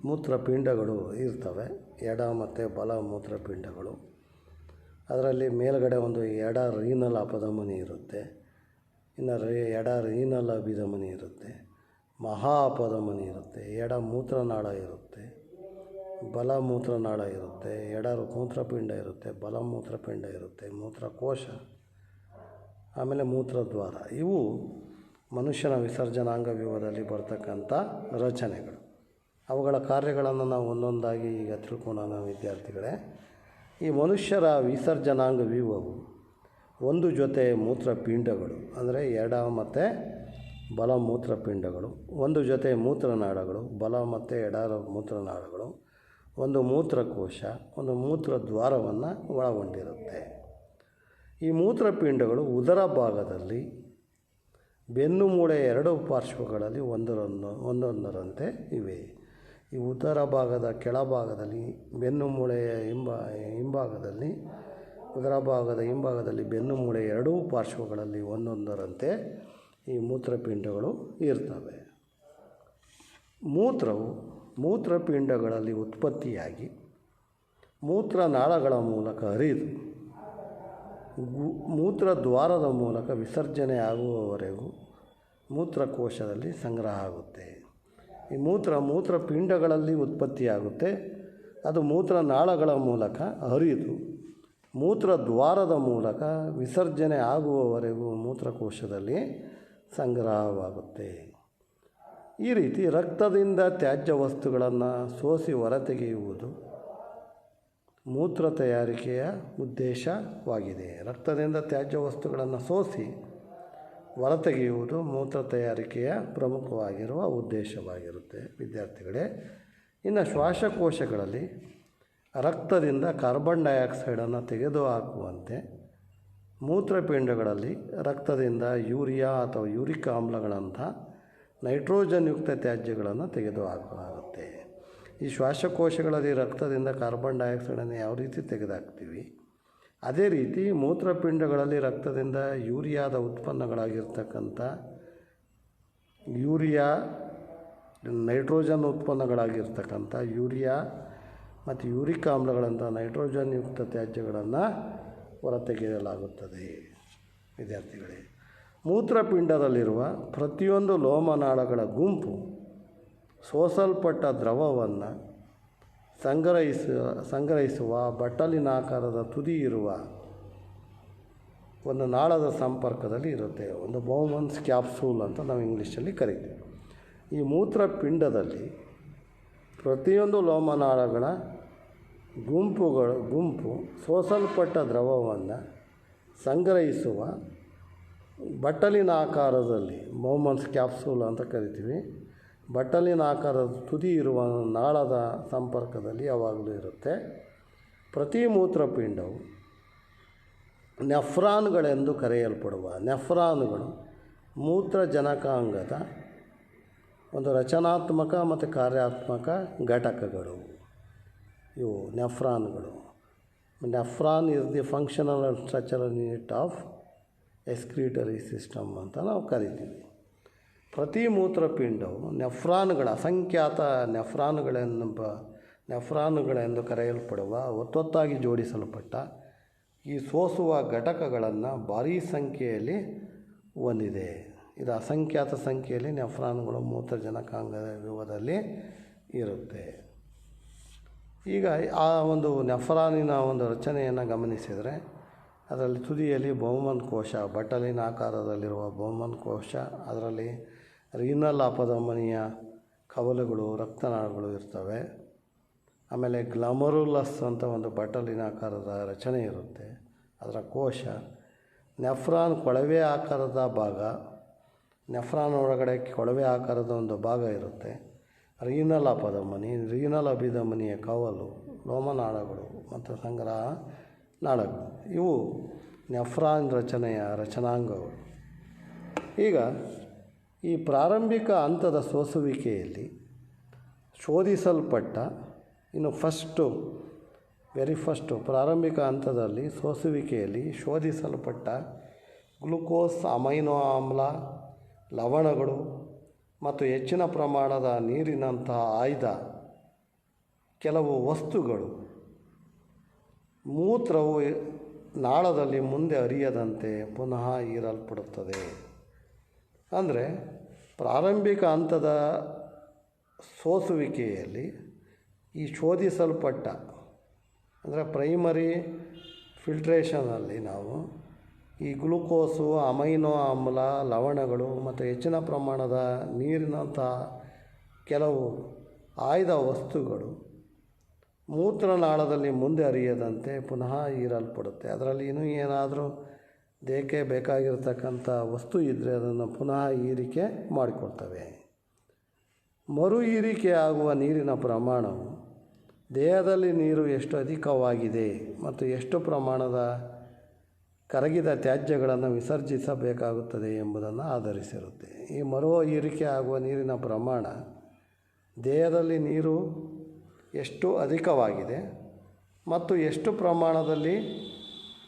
ಮೂತ್ರಪಿಂಡಗಳು ಇರ್ತವೆ, ಎಡ ಮತ್ತು ಬಲ ಮೂತ್ರಪಿಂಡಗಳು. ಅದರಲ್ಲಿ ಮೇಲ್ಗಡೆ ಒಂದು ಎಡ ರೀನಲ್ ಅಪಧಮನಿ ಇರುತ್ತೆ, ಇನ್ನು ಎಡ ರೀನಲ್ ಅಭಿಧಮನಿ ಇರುತ್ತೆ, ಮಹಾ ಅಪಧಮನಿ ಇರುತ್ತೆ, ಎಡ ಮೂತ್ರನಾಳ ಇರುತ್ತೆ, ಬಲ ಮೂತ್ರನಾಳ ಇರುತ್ತೆ, ಎಡ ಮೂತ್ರಪಿಂಡ ಇರುತ್ತೆ, ಬಲ ಮೂತ್ರಪಿಂಡ ಇರುತ್ತೆ, ಮೂತ್ರಕೋಶ, ಆಮೇಲೆ ಮೂತ್ರದ್ವಾರ. ಇವು ಮನುಷ್ಯನ ವಿಸರ್ಜನಾಂಗ ವ್ಯೂಹದಲ್ಲಿ ಬರ್ತಕ್ಕಂಥ ರಚನೆಗಳು. ಅವುಗಳ ಕಾರ್ಯಗಳನ್ನು ನಾವು ಒಂದೊಂದಾಗಿ ಈಗ ತಿಳ್ಕೊಳ್ಳೋಣ ವಿದ್ಯಾರ್ಥಿಗಳೇ. ಈ ಮನುಷ್ಯರ ವಿಸರ್ಜನಾಂಗ ವ್ಯೂಹವು ಒಂದು ಜೊತೆ ಮೂತ್ರಪಿಂಡಗಳು, ಅಂದರೆ ಎಡ ಮತ್ತು ಬಲ ಮೂತ್ರಪಿಂಡಗಳು, ಒಂದು ಜೊತೆ ಮೂತ್ರನಾಳಗಳು, ಬಲ ಮತ್ತು ಎಡ ಮೂತ್ರನಾಳಗಳು, ಒಂದು ಮೂತ್ರಕೋಶ, ಒಂದು ಮೂತ್ರದ್ವಾರವನ್ನು ಒಳಗೊಂಡಿರುತ್ತೆ. ಈ ಮೂತ್ರಪಿಂಡಗಳು ಉದರ ಭಾಗದಲ್ಲಿ ಬೆನ್ನು ಮೂಳೆ ಎರಡು ಪಾರ್ಶ್ವಗಳಲ್ಲಿ ಒಂದೊಂದರಂತೆ ಇವೆ. ಈ ಉದರ ಭಾಗದ ಕೆಳಭಾಗದಲ್ಲಿ ಬೆನ್ನು ಮೂಳೆಯ ಹಿಂಭಾಗದಲ್ಲಿ ಉದರ ಭಾಗದ ಹಿಂಭಾಗದಲ್ಲಿ ಬೆನ್ನು ಮೂಳೆಯ ಎರಡೂ ಪಾರ್ಶ್ವಗಳಲ್ಲಿ ಒಂದೊಂದರಂತೆ ಈ ಮೂತ್ರಪಿಂಡಗಳು ಇರ್ತವೆ. ಮೂತ್ರವು ಮೂತ್ರಪಿಂಡಗಳಲ್ಲಿ ಉತ್ಪತ್ತಿಯಾಗಿ ಮೂತ್ರನಾಳಗಳ ಮೂಲಕ ಹರಿದು ಮೂತ್ರದ್ವಾರದ ಮೂಲಕ ವಿಸರ್ಜನೆ ಆಗುವವರೆಗೂ ಮೂತ್ರಕೋಶದಲ್ಲಿ ಸಂಗ್ರಹ ಆಗುತ್ತೆ. ಈ ಮೂತ್ರಪಿಂಡಗಳಲ್ಲಿ ಉತ್ಪತ್ತಿಯಾಗುತ್ತೆ, ಅದು ಮೂತ್ರನಾಳಗಳ ಮೂಲಕ ಹರಿದು ಮೂತ್ರದ್ವಾರದ ಮೂಲಕ ವಿಸರ್ಜನೆ ಆಗುವವರೆಗೂ ಮೂತ್ರಕೋಶದಲ್ಲಿ ಸಂಗ್ರಹವಾಗುತ್ತೆ. ಈ ರೀತಿ ರಕ್ತದಿಂದ ತ್ಯಾಜ್ಯ ವಸ್ತುಗಳನ್ನು ಸೋಸಿ ಹೊರತೆಗೆಯುವುದು ಮೂತ್ರ ತಯಾರಿಕೆಯ ಉದ್ದೇಶವಾಗಿದೆ. ರಕ್ತದಿಂದ ತ್ಯಾಜ್ಯ ವಸ್ತುಗಳನ್ನು ಸೋಸಿ ಹೊರತೆಗೆಯುವುದು ಮೂತ್ರ ತಯಾರಿಕೆಯ ಪ್ರಮುಖವಾಗಿರುವ ಉದ್ದೇಶವಾಗಿರುತ್ತೆ ವಿದ್ಯಾರ್ಥಿಗಳೇ. ಇನ್ನು ಶ್ವಾಸಕೋಶಗಳಲ್ಲಿ ರಕ್ತದಿಂದ ಕಾರ್ಬನ್ ಡೈಆಕ್ಸೈಡನ್ನು ತೆಗೆದುಹಾಕುವಂತೆ ಮೂತ್ರಪಿಂಡಗಳಲ್ಲಿ ರಕ್ತದಿಂದ ಯೂರಿಯಾ ಅಥವಾ ಯೂರಿಕ್ ಆಮ್ಲಗಳಂಥ ನೈಟ್ರೋಜನ್ ಯುಕ್ತ ತ್ಯಾಜ್ಯಗಳನ್ನು ತೆಗೆದುಹಾಕಲಾಗುತ್ತೆ. ಈ ಶ್ವಾಸಕೋಶಗಳಲ್ಲಿ ರಕ್ತದಿಂದ ಕಾರ್ಬನ್ ಡೈಆಕ್ಸೈಡನ್ನು ಯಾವ ರೀತಿ ತೆಗೆದುಹಾಕ್ತೀವಿ, ಅದೇ ರೀತಿ ಮೂತ್ರಪಿಂಡಗಳಲ್ಲಿ ರಕ್ತದಿಂದ ಯೂರಿಯಾದ ಉತ್ಪನ್ನಗಳಾಗಿರ್ತಕ್ಕಂಥ ನೈಟ್ರೋಜನ್ ಉತ್ಪನ್ನಗಳಾಗಿರ್ತಕ್ಕಂಥ ಯೂರಿಯಾ ಮತ್ತು ಯೂರಿಕ್ ಆಮ್ಲಗಳಂಥ ನೈಟ್ರೋಜನ್ ಯುಕ್ತ ತ್ಯಾಜ್ಯಗಳನ್ನು ಹೊರತೆಗೆಯಲಾಗುತ್ತದೆ. ವಿದ್ಯಾರ್ಥಿಗಳೇ, ಮೂತ್ರಪಿಂಡದಲ್ಲಿರುವ ಪ್ರತಿಯೊಂದು ಲೋಮನಾಳಗಳ ಗುಂಪು ಸೋಸಲ್ಪಟ್ಟ ದ್ರವವನ್ನು ಸಂಗ್ರಹಿಸುವ ಬಟ್ಟಲಿನಾಕಾರದ ತುದಿ ಇರುವ ಒಂದು ನಾಳದ ಸಂಪರ್ಕದಲ್ಲಿ ಇರುತ್ತೆ. ಒಂದು ಬೌಮನ್ಸ್ ಕ್ಯಾಪ್ಸೂಲ್ ಅಂತ ನಾವು ಇಂಗ್ಲೀಷಲ್ಲಿ ಕರಿತೀವಿ. ಈ ಮೂತ್ರಪಿಂಡದಲ್ಲಿ ಪ್ರತಿಯೊಂದು ಲೋಮನಾಳಗಳ ಗುಂಪು ಸೋಸಲ್ಪಟ್ಟ ದ್ರವವನ್ನು ಸಂಗ್ರಹಿಸುವ ಬಟ್ಟಲಿನ ಆಕಾರದಲ್ಲಿ ಬೌಮನ್ಸ್ ಕ್ಯಾಪ್ಸೂಲ್ ಅಂತ ಕರಿತೀವಿ. ಬಟ್ಟಲಿನ ಆಕಾರದ ತುದಿ ಇರುವ ನಾಳದ ಸಂಪರ್ಕದಲ್ಲಿ ಯಾವಾಗಲೂ ಇರುತ್ತೆ. ಪ್ರತಿ ಮೂತ್ರಪಿಂಡವು ನೆಫ್ರಾನ್ಗಳೆಂದು ಕರೆಯಲ್ಪಡುವ ನೆಫ್ರಾನ್ಗಳು ಮೂತ್ರಜನಕಾಂಗದ ಒಂದು ರಚನಾತ್ಮಕ ಮತ್ತು ಕಾರ್ಯಾತ್ಮಕ ಘಟಕಗಳು. ಇವು ನೆಫ್ರಾನ್ಗಳು. Nephron is the functional and structural unit of excretory system ಅಂತ ನಾವು ಕರಿತೀವಿ. ಪ್ರತಿ ಮೂತ್ರಪಿಂಡವು ಅಸಂಖ್ಯಾತ ನೆಫ್ರಾನುಗಳೆಂದು ಕರೆಯಲ್ಪಡುವ ಒತ್ತೊತ್ತಾಗಿ ಜೋಡಿಸಲ್ಪಟ್ಟ ಈ ಸೋಸುವ ಘಟಕಗಳನ್ನು ಭಾರೀ ಸಂಖ್ಯೆಯಲ್ಲಿ ಹೊಂದಿದೆ. ಇದು ಅಸಂಖ್ಯಾತ ಸಂಖ್ಯೆಯಲ್ಲಿ ನೆಫ್ರಾನ್ಗಳು ಮೂತ್ರಜನಕಾಂಗದ ವ್ಯೂಹದಲ್ಲಿ ಇರುತ್ತೆ. ಈಗ ಆ ಒಂದು ನೆಫ್ರಾನಿನ ಒಂದು ರಚನೆಯನ್ನು ಗಮನಿಸಿದರೆ ಅದರಲ್ಲಿ ತುದಿಯಲ್ಲಿ ಬೌಮನ್ ಕೋಶ, ಬಟ್ಟಲಿನ ಆಕಾರದಲ್ಲಿರುವ ಬೌಮನ್ ಕೋಶ, ಅದರಲ್ಲಿ ರೀನಲ್ ಅಪಧಮನಿಯ ಕವಲುಗಳು, ರಕ್ತನಾಳಗಳು ಇರ್ತವೆ. ಆಮೇಲೆ ಗ್ಲಮರುಲಸ್ ಅಂತ ಒಂದು ಬಟ್ಟಲಿನ ಆಕಾರದ ರಚನೆ ಇರುತ್ತೆ, ಅದರ ಕೋಶ. ನೆಫ್ರಾನ್ ಕೊಳವೆ ಆಕಾರದ ಭಾಗ, ನೆಫ್ರಾನ್ ಒಳಗಡೆ ಕೊಳವೆ ಆಕಾರದ ಒಂದು ಭಾಗ ಇರುತ್ತೆ. ರೀನಲ್ ಅಭಿಧಮನಿಯ ಕವಲು, ಲೋಮನಾಳಗಳು ಮತ್ತು ಸಂಗ್ರಹ ನಾಳಗಳು, ಇವು ನೆಫ್ರಾನ್ ರಚನೆಯ ರಚನಾಂಗಗಳು. ಈಗ ಈ ಪ್ರಾರಂಭಿಕ ಹಂತದ ಸೋಸುವಿಕೆಯಲ್ಲಿ ಶೋಧಿಸಲ್ಪಟ್ಟ ಪ್ರಾರಂಭಿಕ ಹಂತದಲ್ಲಿ ಸೋಸುವಿಕೆಯಲ್ಲಿ ಶೋಧಿಸಲ್ಪಟ್ಟ ಗ್ಲುಕೋಸ್, ಅಮೈನೋ ಆಮ್ಲ, ಲವಣಗಳು ಮತ್ತು ಹೆಚ್ಚಿನ ಪ್ರಮಾಣದ ನೀರಿನಂತಹ ಆಯ್ದ ಕೆಲವು ವಸ್ತುಗಳು ಮೂತ್ರವು ನಾಳದಲ್ಲಿ ಮುಂದೆ ಹರಿಯದಂತೆ ಪುನಃ ಹೀರಲ್ಪಡುತ್ತದೆ. ಅಂದರೆ ಪ್ರಾರಂಭಿಕ ಹಂತದ ಸೋಸುವಿಕೆಯಲ್ಲಿ ಈ ಶೋಧಿಸಲ್ಪಟ್ಟ ಅಂದರೆ ಪ್ರೈಮರಿ ಫಿಲ್ಟ್ರೇಷನಲ್ಲಿ ನಾವು ಈ ಗ್ಲೂಕೋಸು, ಅಮೈನೋ ಆಮ್ಲ, ಲವಣಗಳು ಮತ್ತು ಹೆಚ್ಚಿನ ಪ್ರಮಾಣದ ನೀರಿನಂಥ ಕೆಲವು ಆಯ್ದ ವಸ್ತುಗಳು ಮೂತ್ರನಾಳದಲ್ಲಿ ಮುಂದೆ ಹರಿಯದಂತೆ ಪುನಃ ಹೀರಲ್ಪಡುತ್ತೆ. ಅದರಲ್ಲಿ ಇನ್ನೂ ಏನಾದರೂ ದೇಹಕ್ಕೆ ಬೇಕಾಗಿರ್ತಕ್ಕಂಥ ವಸ್ತು ಇದ್ದರೆ ಅದನ್ನು ಪುನಃ ಹೀರಿಕೆ ಮಾಡಿಕೊಳ್ತವೆ. ಮರು ಹೀರಿಕೆ ಆಗುವ ನೀರಿನ ಪ್ರಮಾಣವು ದೇಹದಲ್ಲಿ ನೀರು ಎಷ್ಟು ಅಧಿಕವಾಗಿದೆ ಮತ್ತು ಎಷ್ಟು ಪ್ರಮಾಣದ ಕರಗಿದ ತ್ಯಾಜ್ಯಗಳನ್ನು ವಿಸರ್ಜಿಸಬೇಕಾಗುತ್ತದೆ ಎಂಬುದನ್ನು ಆಧರಿಸಿರುತ್ತೆ. ಈ ಮರು ಹೀರಿಕೆ ಆಗುವ ನೀರಿನ ಪ್ರಮಾಣ ದೇಹದಲ್ಲಿ ನೀರು ಎಷ್ಟು ಅಧಿಕವಾಗಿದೆ ಮತ್ತು ಎಷ್ಟು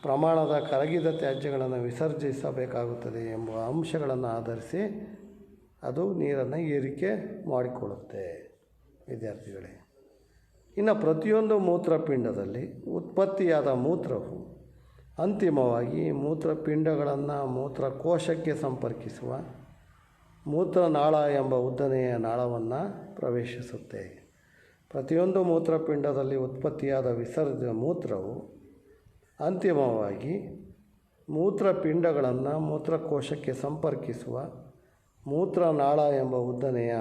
ಪ್ರಮಾಣದ ಕರಗಿದ ತ್ಯಾಜ್ಯಗಳನ್ನು ವಿಸರ್ಜಿಸಬೇಕಾಗುತ್ತದೆ ಎಂಬ ಅಂಶಗಳನ್ನು ಆಧರಿಸಿ ಅದು ನೀರನ್ನು ಏರಿಕೆ ಮಾಡಿಕೊಳ್ಳುತ್ತೆ ವಿದ್ಯಾರ್ಥಿಗಳೇ. ಇನ್ನು ಪ್ರತಿಯೊಂದು ಮೂತ್ರಪಿಂಡದಲ್ಲಿ ಉತ್ಪತ್ತಿಯಾದ ಮೂತ್ರವು ಅಂತಿಮವಾಗಿ ಮೂತ್ರಪಿಂಡಗಳನ್ನು ಮೂತ್ರಕೋಶಕ್ಕೆ ಸಂಪರ್ಕಿಸುವ ಮೂತ್ರನಾಳ ಎಂಬ ಉದ್ದನೆಯ ನಾಳವನ್ನು ಪ್ರವೇಶಿಸುತ್ತೆ. ಪ್ರತಿಯೊಂದು ಮೂತ್ರಪಿಂಡದಲ್ಲಿ ಉತ್ಪತ್ತಿಯಾದ ಮೂತ್ರವು ಅಂತಿಮವಾಗಿ ಮೂತ್ರಪಿಂಡಗಳನ್ನು ಮೂತ್ರಕೋಶಕ್ಕೆ ಸಂಪರ್ಕಿಸುವ ಮೂತ್ರನಾಳ ಎಂಬ ಉದ್ದನೆಯ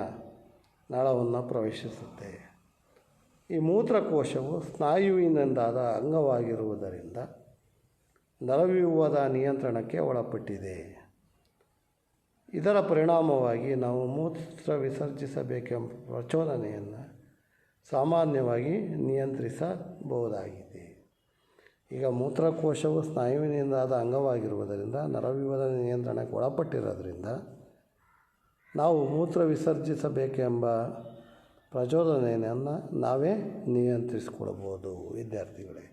ನಾಳವನ್ನು ಪ್ರವೇಶಿಸುತ್ತೆ. ಈ ಮೂತ್ರಕೋಶವು ಸ್ನಾಯುವಿನಿಂದಾದ ಅಂಗವಾಗಿರುವುದರಿಂದ ನರವ್ಯೂಹದ ನಿಯಂತ್ರಣಕ್ಕೆ ಒಳಪಟ್ಟಿದೆ. ಇದರ ಪರಿಣಾಮವಾಗಿ ನಾವು ಮೂತ್ರ ವಿಸರ್ಜಿಸಬೇಕೆಂಬ ಪ್ರಚೋದನೆಯನ್ನು ಸಾಮಾನ್ಯವಾಗಿ ನಿಯಂತ್ರಿಸಬಹುದಾಗಿದೆ. ಈಗ ಮೂತ್ರಕೋಶವು ಸ್ನಾಯುವಿನಿಂದಾದ ಅಂಗವಾಗಿರುವುದರಿಂದ ನರವ್ಯೂಹದ ನಿಯಂತ್ರಣಕ್ಕೆ ಒಳಪಟ್ಟಿರೋದ್ರಿಂದ ನಾವು ಮೂತ್ರ ವಿಸರ್ಜಿಸಬೇಕೆಂಬ ಪ್ರಚೋದನೆಯನ್ನು ನಾವೇ ನಿಯಂತ್ರಿಸಿಕೊಳ್ಬೋದು ವಿದ್ಯಾರ್ಥಿಗಳೇ.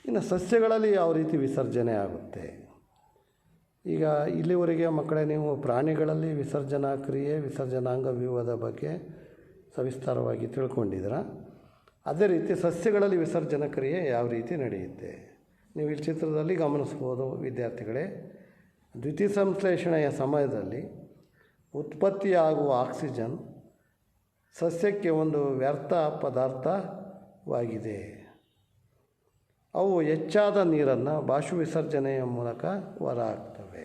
ಇನ್ನು ಸಸ್ಯಗಳಲ್ಲಿ ಯಾವ ರೀತಿ ವಿಸರ್ಜನೆ ಆಗುತ್ತೆ? ಈಗ ಇಲ್ಲಿವರೆಗೆ ಮಕ್ಕಳೇ ನೀವು ಪ್ರಾಣಿಗಳಲ್ಲಿ ವಿಸರ್ಜನಾ ಕ್ರಿಯೆ, ವಿಸರ್ಜನಾಂಗ ವ್ಯೂಹದ ಬಗ್ಗೆ ಸವಿಸ್ತಾರವಾಗಿ ತಿಳ್ಕೊಂಡಿದ್ದೀರ. ಅದೇ ರೀತಿ ಸಸ್ಯಗಳಲ್ಲಿ ವಿಸರ್ಜನಾ ಕ್ರಿಯೆ ಯಾವ ರೀತಿ ನಡೆಯುತ್ತೆ ನೀವು ಇಲ್ಲಿ ಚಿತ್ರದಲ್ಲಿ ಗಮನಿಸ್ಬೋದು ವಿದ್ಯಾರ್ಥಿಗಳೇ. ದ್ಯುತಿ ಸಂಶ್ಲೇಷಣೆಯ ಸಮಯದಲ್ಲಿ ಉತ್ಪತ್ತಿಯಾಗುವ ಆಕ್ಸಿಜನ್ ಸಸ್ಯಕ್ಕೆ ಒಂದು ವ್ಯರ್ಥ ಪದಾರ್ಥವಾಗಿದೆ. ಅವು ಹೆಚ್ಚಾದ ನೀರನ್ನು ಬಾಷ್ಪವಿಸರ್ಜನೆಯ ಮೂಲಕ ಹೊರಹಾಕ್ತವೆ.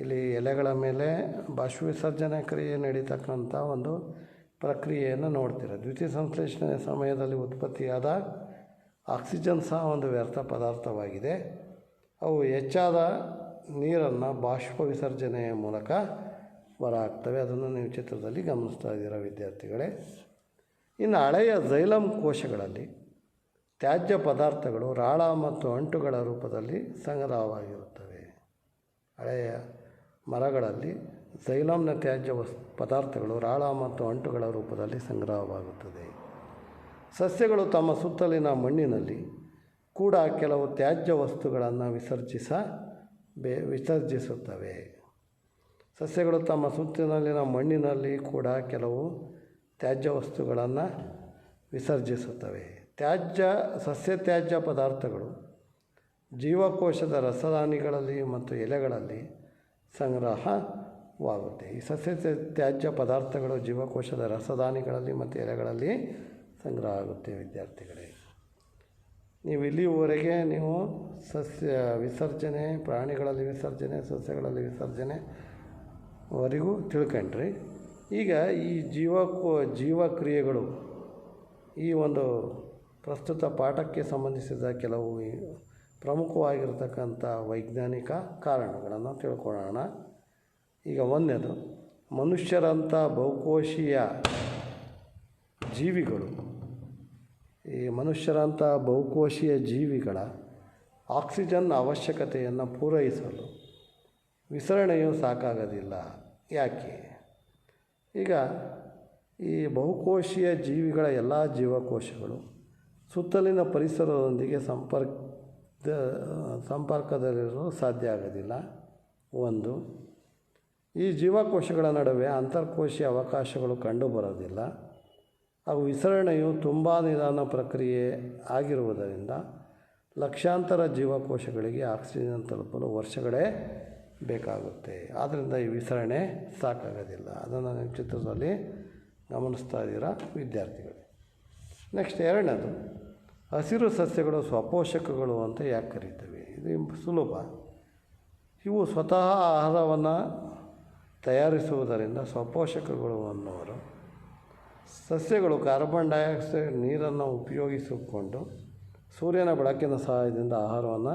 ಇಲ್ಲಿ ಎಲೆಗಳ ಮೇಲೆ ಬಾಷ್ಪವಿಸರ್ಜನೆ ಕ್ರಿಯೆ ನಡೀತಕ್ಕಂಥ ಒಂದು ಪ್ರಕ್ರಿಯೆಯನ್ನು ನೋಡ್ತೀರ. ದ್ಯುತಿ ಸಂಶ್ಲೇಷಣೆಯ ಸಮಯದಲ್ಲಿ ಉತ್ಪತ್ತಿಯಾದ ಆಕ್ಸಿಜನ್ ಸಹ ಒಂದು ವ್ಯರ್ಥ ಪದಾರ್ಥವಾಗಿದೆ. ಅವು ಹೆಚ್ಚಾದ ನೀರನ್ನು ಬಾಷ್ಪವಿಸರ್ಜನೆಯ ಮೂಲಕ ಹೊರಹಾಕ್ತವೆ. ಅದನ್ನು ನೀವು ಚಿತ್ರದಲ್ಲಿ ಗಮನಿಸ್ತಾ ಇದ್ದೀರ ವಿದ್ಯಾರ್ಥಿಗಳೇ. ಇನ್ನು ಹಳೆಯ ಝೈಲಮ್ ಕೋಶಗಳಲ್ಲಿ ತ್ಯಾಜ್ಯ ಪದಾರ್ಥಗಳು ರಾಳ ಮತ್ತು ಅಂಟುಗಳ ರೂಪದಲ್ಲಿ ಸಂಗ್ರಹವಾಗಿರುತ್ತವೆ. ಹಳೆಯ ಮರಗಳಲ್ಲಿ ಝೈಲಮ್ನ ತ್ಯಾಜ್ಯ ಪದಾರ್ಥಗಳು ರಾಳ ಮತ್ತು ಅಂಟುಗಳ ರೂಪದಲ್ಲಿ ಸಂಗ್ರಹವಾಗುತ್ತದೆ. ಸಸ್ಯಗಳು ತಮ್ಮ ಸುತ್ತಲಿನ ಮಣ್ಣಿನಲ್ಲಿ ಕೂಡ ಕೆಲವು ತ್ಯಾಜ್ಯ ವಸ್ತುಗಳನ್ನು ವಿಸರ್ಜಿಸುತ್ತವೆ. ಸಸ್ಯಗಳು ತಮ್ಮ ಸುತ್ತಲಿನ ಮಣ್ಣಿನಲ್ಲಿ ಕೂಡ ಕೆಲವು ತ್ಯಾಜ್ಯ ವಸ್ತುಗಳನ್ನು ವಿಸರ್ಜಿಸುತ್ತವೆ. ಸಸ್ಯ ತ್ಯಾಜ್ಯ ಪದಾರ್ಥಗಳು ಜೀವಕೋಶದ ರಸದಾನಿಗಳಲ್ಲಿ ಮತ್ತು ಎಲೆಗಳಲ್ಲಿ ಸಂಗ್ರಹವಾಗುತ್ತೆ. ಈ ಸಸ್ಯ ತ್ಯಾಜ್ಯ ಪದಾರ್ಥಗಳು ಜೀವಕೋಶದ ರಸದಾನಿಗಳಲ್ಲಿ ಮತ್ತು ಎಲೆಗಳಲ್ಲಿ ಸಂಗ್ರಹ ಆಗುತ್ತೆ ವಿದ್ಯಾರ್ಥಿಗಳೇ. ನೀವು ಇಲ್ಲಿವರೆಗೆ ನೀವು ಸಸ್ಯ ವಿಸರ್ಜನೆ, ಪ್ರಾಣಿಗಳಲ್ಲಿ ವಿಸರ್ಜನೆ, ಸಸ್ಯಗಳಲ್ಲಿ ವಿಸರ್ಜನೆವರೆಗೂ ತಿಳ್ಕೊಂಡ್ರಿ. ಈಗ ಈ ಜೀವಕ್ರಿಯೆಗಳು ಈ ಒಂದು ಪ್ರಸ್ತುತ ಪಾಠಕ್ಕೆ ಸಂಬಂಧಿಸಿದ ಕೆಲವು ಪ್ರಮುಖವಾಗಿರ್ತಕ್ಕಂಥ ವೈಜ್ಞಾನಿಕ ಕಾರಣಗಳನ್ನು ತಿಳ್ಕೊಳ್ಳೋಣ. ಈಗ ಒಂದನೇದು, ಮನುಷ್ಯರಂಥ ಬಹುಕೋಶೀಯ ಜೀವಿಗಳ ಆಕ್ಸಿಜನ್ ಅವಶ್ಯಕತೆಯನ್ನು ಪೂರೈಸಲು ವಿಸರಣೆಯು ಸಾಕಾಗೋದಿಲ್ಲ. ಯಾಕೆ? ಈಗ ಈ ಬಹುಕೋಶೀಯ ಜೀವಿಗಳ ಎಲ್ಲ ಜೀವಕೋಶಗಳು ಸುತ್ತಲಿನ ಪರಿಸರದೊಂದಿಗೆ ಸಂಪರ್ಕದಲ್ಲಿರಲು ಸಾಧ್ಯ ಆಗೋದಿಲ್ಲ. ಒಂದು, ಈ ಜೀವಕೋಶಗಳ ನಡುವೆ ಅಂತರ್ಕೋಶೀಯ ಅವಕಾಶಗಳು ಕಂಡುಬರೋದಿಲ್ಲ. ಹಾಗೂ ವಿಸರಣೆಯು ತುಂಬ ನಿಧಾನ ಪ್ರಕ್ರಿಯೆ ಆಗಿರುವುದರಿಂದ ಲಕ್ಷಾಂತರ ಜೀವಕೋಶಗಳಿಗೆ ಆಕ್ಸಿಜನ್ ತಲುಪಲು ವರ್ಷಗಳೇ ಬೇಕಾಗುತ್ತೆ. ಆದ್ದರಿಂದ ಈ ವಿಸರಣೆ ಸಾಕಾಗೋದಿಲ್ಲ. ಅದನ್ನು ನೀವು ಚಿತ್ರದಲ್ಲಿ ಗಮನಿಸ್ತಾ ಇದ್ದೀರಾ ವಿದ್ಯಾರ್ಥಿಗಳು. ನೆಕ್ಸ್ಟ್ ಎರಡನೇದು, ಹಸಿರು ಸಸ್ಯಗಳು ಸ್ವಪೋಷಕಗಳು ಅಂತ ಯಾಕೆ ಕರೀತೇವೆ? ಇದು ಸುಲಭ. ಇವು ಸ್ವತಃ ಆಹಾರವನ್ನು ತಯಾರಿಸುವುದರಿಂದ ಸ್ವಪೋಷಕಗಳು ಅನ್ನೋರು. ಸಸ್ಯಗಳು ಕಾರ್ಬನ್ ಡೈಆಕ್ಸೈಡ್ ನೀರನ್ನು ಉಪಯೋಗಿಸಿಕೊಂಡು ಸೂರ್ಯನ ಬೆಳಕಿನ ಸಹಾಯದಿಂದ ಆಹಾರವನ್ನು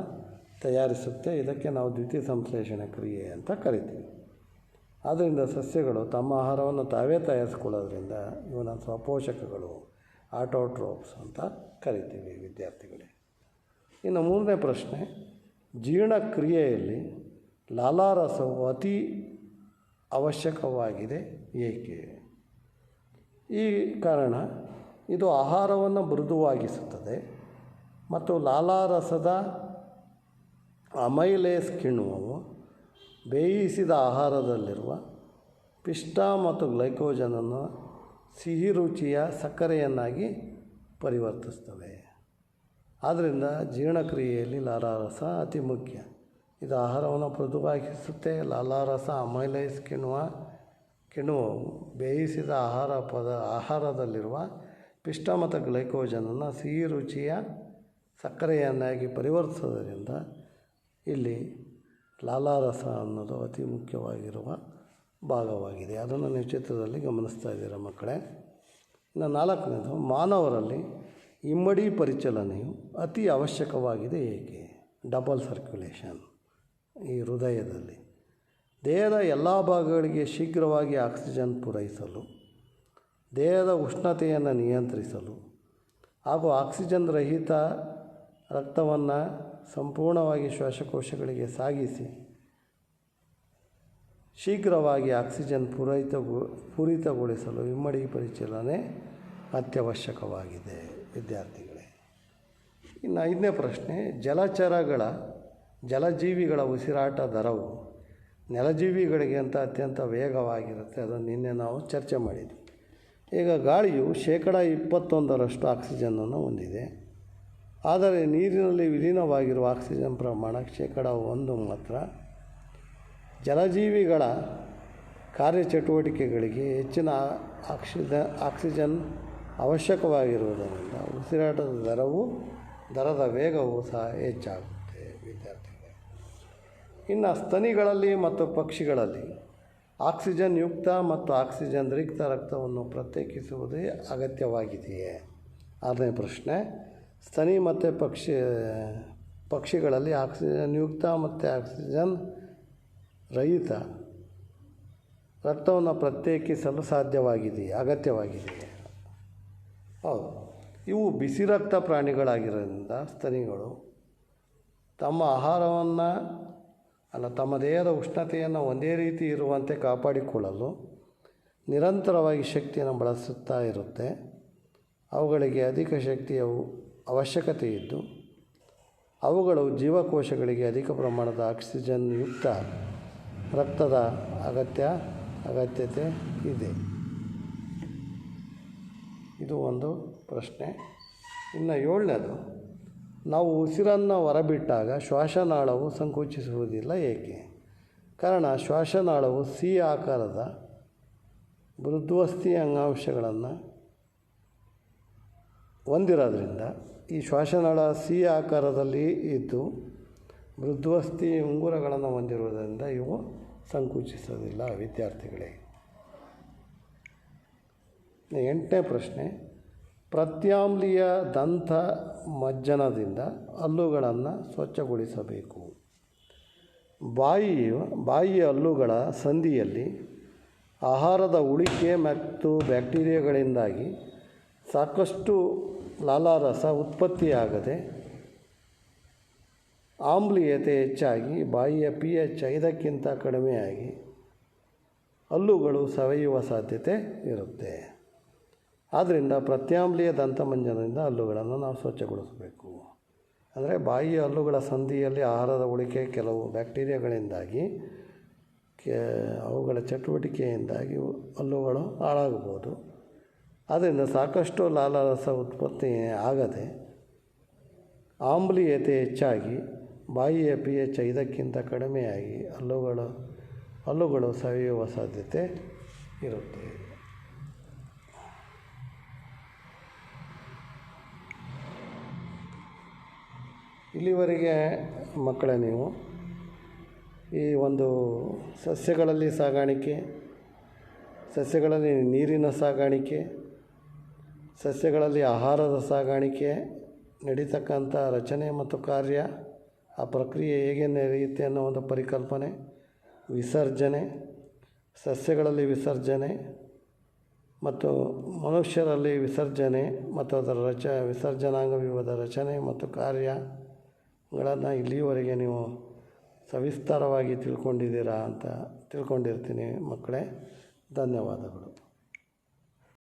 ತಯಾರಿಸುತ್ತೆ. ಇದಕ್ಕೆ ನಾವು ದ್ಯುತಿ ಸಂಶ್ಲೇಷಣೆ ಕ್ರಿಯೆ ಅಂತ ಕರಿತೀವಿ. ಆದ್ದರಿಂದ ಸಸ್ಯಗಳು ತಮ್ಮ ಆಹಾರವನ್ನು ತಾವೇ ತಯಾರಿಸ್ಕೊಳ್ಳೋದ್ರಿಂದ ಇವನ್ನ ಸ್ವಪೋಷಕಗಳು, ಆಟೋಟ್ರೋಪ್ಸ್ ಅಂತ ಕರಿತೀವಿ ವಿದ್ಯಾರ್ಥಿಗಳೇ. ಇನ್ನು ಮೂರನೇ ಪ್ರಶ್ನೆ, ಜೀರ್ಣಕ್ರಿಯೆಯಲ್ಲಿ ಲಾಲಾರಸವು ಅತಿ ಅವಶ್ಯಕವಾಗಿದೆ ಏಕೆ? ಈ ಕಾರಣ ಇದು ಆಹಾರವನ್ನು ಮೃದುವಾಗಿಸುತ್ತದೆ ಮತ್ತು ಲಾಲಾರಸದ ಅಮೈಲೇಸ್ ಕಿಣ್ವವು ಬೇಯಿಸಿದ ಆಹಾರದಲ್ಲಿರುವ ಪಿಷ್ಟ ಮತ್ತು ಗ್ಲೈಕೋಜನನ್ನು ಸಿಹಿ ರುಚಿಯ ಸಕ್ಕರೆಯನ್ನಾಗಿ ಪರಿವರ್ತಿಸ್ತವೆ. ಆದ್ದರಿಂದ ಜೀರ್ಣಕ್ರಿಯೆಯಲ್ಲಿ ಲಾಲಾರಸ ಅತಿ ಮುಖ್ಯ. ಇದು ಆಹಾರವನ್ನು ಮೃದುವಾಗಿಸುತ್ತೆ. ಲಾಲಾರಸ ಅಮೈಲೇಸ್ ಕಿಣ್ವವು ಬೇಯಿಸಿದ ಆಹಾರದಲ್ಲಿರುವ ಪಿಷ್ಟ ಮತ್ತು ಗ್ಲೈಕೋಜನನ್ನು ಸಿಹಿ ರುಚಿಯ ಸಕ್ಕರೆಯನ್ನಾಗಿ ಪರಿವರ್ತಿಸೋದರಿಂದ ಇಲ್ಲಿ ಲಾಲಾರಸ ಅನ್ನೋದು ಅತಿ ಮುಖ್ಯವಾಗಿರುವ ಭಾಗವಾಗಿದೆ. ಅದನ್ನು ನೀವು ಚಿತ್ರದಲ್ಲಿ ಗಮನಿಸ್ತಾ ಇದ್ದೀರ ಮಕ್ಕಳೇ. ಇನ್ನು 4ನೇದು, ಮಾನವರಲ್ಲಿ ಇಮ್ಮಡಿ ಪರಿಚಲನೆಯು ಅತಿ ಅವಶ್ಯಕವಾಗಿದೆ ಏಕೆ? ಡಬಲ್ ಸರ್ಕ್ಯುಲೇಷನ್ ಈ ಹೃದಯದಲ್ಲಿ ದೇಹದ ಎಲ್ಲ ಭಾಗಗಳಿಗೆ ಶೀಘ್ರವಾಗಿ ಆಕ್ಸಿಜನ್ ಪೂರೈಸಲು, ದೇಹದ ಉಷ್ಣತೆಯನ್ನು ನಿಯಂತ್ರಿಸಲು ಹಾಗೂ ಆಕ್ಸಿಜನ್ ರಹಿತ ರಕ್ತವನ್ನು ಸಂಪೂರ್ಣವಾಗಿ ಶ್ವಾಸಕೋಶಗಳಿಗೆ ಸಾಗಿಸಿ ಶೀಘ್ರವಾಗಿ ಆಕ್ಸಿಜನ್ ಪೂರಿತಗೊಳಿಸಲು ಇಮ್ಮಡಿ ಪರಿಚಲನೆ ಅತ್ಯವಶ್ಯಕವಾಗಿದೆ ವಿದ್ಯಾರ್ಥಿಗಳೇ. ಇನ್ನು 5ನೇ ಪ್ರಶ್ನೆ, ಜಲಜೀವಿಗಳ ಉಸಿರಾಟ ದರವು ನೆಲಜೀವಿಗಳಿಗಿಂತ ಅತ್ಯಂತ ವೇಗವಾಗಿರುತ್ತೆ. ಅದನ್ನು ನಿನ್ನೆ ನಾವು ಚರ್ಚೆ ಮಾಡಿದ್ವಿ. ಈಗ ಗಾಳಿಯು 21% ಆಕ್ಸಿಜನ್ನನ್ನು ಹೊಂದಿದೆ. ಆದರೆ ನೀರಿನಲ್ಲಿ ವಿಲೀನವಾಗಿರುವ ಆಕ್ಸಿಜನ್ ಪ್ರಮಾಣ 1% ಮಾತ್ರ. ಜಲಜೀವಿಗಳ ಕಾರ್ಯಚಟುವಟಿಕೆಗಳಿಗೆ ಹೆಚ್ಚಿನ ಆಕ್ಸಿಜನ್ ಅವಶ್ಯಕವಾಗಿರುವುದರಿಂದ ಉಸಿರಾಟದ ದರದ ವೇಗವೂ ಸಹ ಹೆಚ್ಚಾಗುತ್ತೆ ವಿದ್ಯಾರ್ಥಿಗಳೇ. ಇನ್ನು ಸ್ತನಿಗಳಲ್ಲಿ ಮತ್ತು ಪಕ್ಷಿಗಳಲ್ಲಿ ಆಕ್ಸಿಜನ್ ಯುಕ್ತ ಮತ್ತು ಆಕ್ಸಿಜನ್ ರಿಕ್ತ ರಕ್ತವನ್ನು ಪ್ರತ್ಯೇಕಿಸುವುದೇ ಅಗತ್ಯವಾಗಿದೆಯೇ? 6ನೇ ಪ್ರಶ್ನೆ, ಸ್ತನಿ ಮತ್ತು ಪಕ್ಷಿಗಳಲ್ಲಿ ಆಕ್ಸಿಜನ್ ಯುಕ್ತ ಮತ್ತು ಆಕ್ಸಿಜನ್ ರಹಿತ ರಕ್ತವನ್ನು ಪ್ರತ್ಯೇಕಿಸಲು ಅಗತ್ಯವಾಗಿದೆಯೇ? ಹೌದು. ಇವು ಬಿಸಿ ರಕ್ತ ಪ್ರಾಣಿಗಳಾಗಿರೋದ್ರಿಂದ ಸ್ತನಿಗಳು ತಮ್ಮ ದೇಹದ ಉಷ್ಣತೆಯನ್ನು ಒಂದೇ ರೀತಿ ಇರುವಂತೆ ಕಾಪಾಡಿಕೊಳ್ಳಲು ನಿರಂತರವಾಗಿ ಶಕ್ತಿಯನ್ನು ಬಳಸುತ್ತಾ ಇರುತ್ತೆ. ಅವುಗಳಿಗೆ ಅಧಿಕ ಶಕ್ತಿಯ ಅವಶ್ಯಕತೆ ಇದ್ದು ಅವುಗಳು ಜೀವಕೋಶಗಳಿಗೆ ಅಧಿಕ ಪ್ರಮಾಣದ ಆಕ್ಸಿಜನ್ ಯುಕ್ತ ರಕ್ತದ ಅಗತ್ಯತೆ ಇದೆ. ಇದು ಒಂದು ಪ್ರಶ್ನೆ. ಇನ್ನು 7ನೇದು, ನಾವು ಉಸಿರನ್ನು ಹೊರಬಿಟ್ಟಾಗ ಶ್ವಾಸನಾಳವು ಸಂಕುಚಿಸುವುದಿಲ್ಲ ಏಕೆ? ಕಾರಣ ಶ್ವಾಸನಾಳವು ಸಿ ಆಕಾರದ ಮೃದ್ವಸ್ಥಿ ಅಂಗಾಂಶಗಳನ್ನು ಹೊಂದಿರೋದ್ರಿಂದ ಈ ಶ್ವಾಸನಾಳ ಸಿ ಆಕಾರದಲ್ಲಿ ಇದ್ದು ಮೃದ್ವಸ್ಥಿ ಉಂಗುರಗಳನ್ನು ಹೊಂದಿರುವುದರಿಂದ ಇವು ಸಂಕುಚಿಸೋದಿಲ್ಲ ವಿದ್ಯಾರ್ಥಿಗಳೇ. 8ನೇ ಪ್ರಶ್ನೆ, ಪ್ರತ್ಯಾಮ್ಲೀಯ ದಂತ ಮಜ್ಜನದಿಂದ ಹಲ್ಲುಗಳನ್ನು ಸ್ವಚ್ಛಗೊಳಿಸಬೇಕು. ಬಾಯಿಯ ಹಲ್ಲುಗಳ ಸಂದಿಯಲ್ಲಿ ಆಹಾರದ ಉಳಿಕೆ ಮತ್ತು ಬ್ಯಾಕ್ಟೀರಿಯಾಗಳಿಂದಾಗಿ ಸಾಕಷ್ಟು ಲಾಲಾರಸ ಉತ್ಪತ್ತಿಯಾಗದೆ ಆಮ್ಲೀಯತೆ ಹೆಚ್ಚಾಗಿ ಬಾಯಿಯ pH 5ಕ್ಕಿಂತ ಕಡಿಮೆಯಾಗಿ ಹಲ್ಲುಗಳು ಸವೆಯುವ ಸಾಧ್ಯತೆ ಇರುತ್ತೆ. ಆದ್ದರಿಂದ ಪ್ರತ್ಯಾಮ್ಲೀಯ ದಂತಮಂಜನದಿಂದ ಹಲ್ಲುಗಳನ್ನು ನಾವು ಸ್ವಚ್ಛಗೊಳಿಸಬೇಕು. ಅಂದರೆ ಬಾಯಿಯ ಹಲ್ಲುಗಳ ಸಂದಿಯಲ್ಲಿ ಆಹಾರದ ಉಳಿಕೆ ಕೆಲವು ಬ್ಯಾಕ್ಟೀರಿಯಾಗಳಿಂದಾಗಿ ಅವುಗಳ ಚಟುವಟಿಕೆಯಿಂದಾಗಿ ಹಲ್ಲುಗಳು ಹಾಳಾಗಬಹುದು. ಆದ್ದರಿಂದ ಸಾಕಷ್ಟು ಲಾಲಾರಸ ಉತ್ಪತ್ತಿ ಆಗದೆ ಆಮ್ಲೀಯತೆ ಹೆಚ್ಚಾಗಿ ಬಾಯಿಯ pH 5ಕ್ಕಿಂತ ಕಡಿಮೆಯಾಗಿ ಹಲ್ಲುಗಳು ಸವೆಯುವ ಸಾಧ್ಯತೆ ಇರುತ್ತೆ. ಇಲ್ಲಿವರೆಗೆ ಮಕ್ಕಳೇ ನೀವು ಈ ಒಂದು ಸಸ್ಯಗಳಲ್ಲಿ ನೀರಿನ ಸಾಗಾಣಿಕೆ, ಸಸ್ಯಗಳಲ್ಲಿ ಆಹಾರದ ಸಾಗಾಣಿಕೆ ನಡೀತಕ್ಕಂಥ ರಚನೆ ಮತ್ತು ಕಾರ್ಯ, ಆ ಪ್ರಕ್ರಿಯೆ ಹೇಗೆ ನಡೆಯುತ್ತೆ ಅನ್ನೋ ಒಂದು ಪರಿಕಲ್ಪನೆ, ಸಸ್ಯಗಳಲ್ಲಿ ವಿಸರ್ಜನೆ ಮತ್ತು ಮನುಷ್ಯರಲ್ಲಿ ವಿಸರ್ಜನೆ ಮತ್ತು ಅದರ ವಿಸರ್ಜನಾಂಗ ವ್ಯೂಹದ ರಚನೆ ಮತ್ತು ಕಾರ್ಯಗಳನ್ನು ಇಲ್ಲಿಯವರೆಗೆ ನೀವು ಸವಿಸ್ತಾರವಾಗಿ ತಿಳ್ಕೊಂಡಿರ್ತೀನಿ ಮಕ್ಕಳೇ. ಧನ್ಯವಾದಗಳು.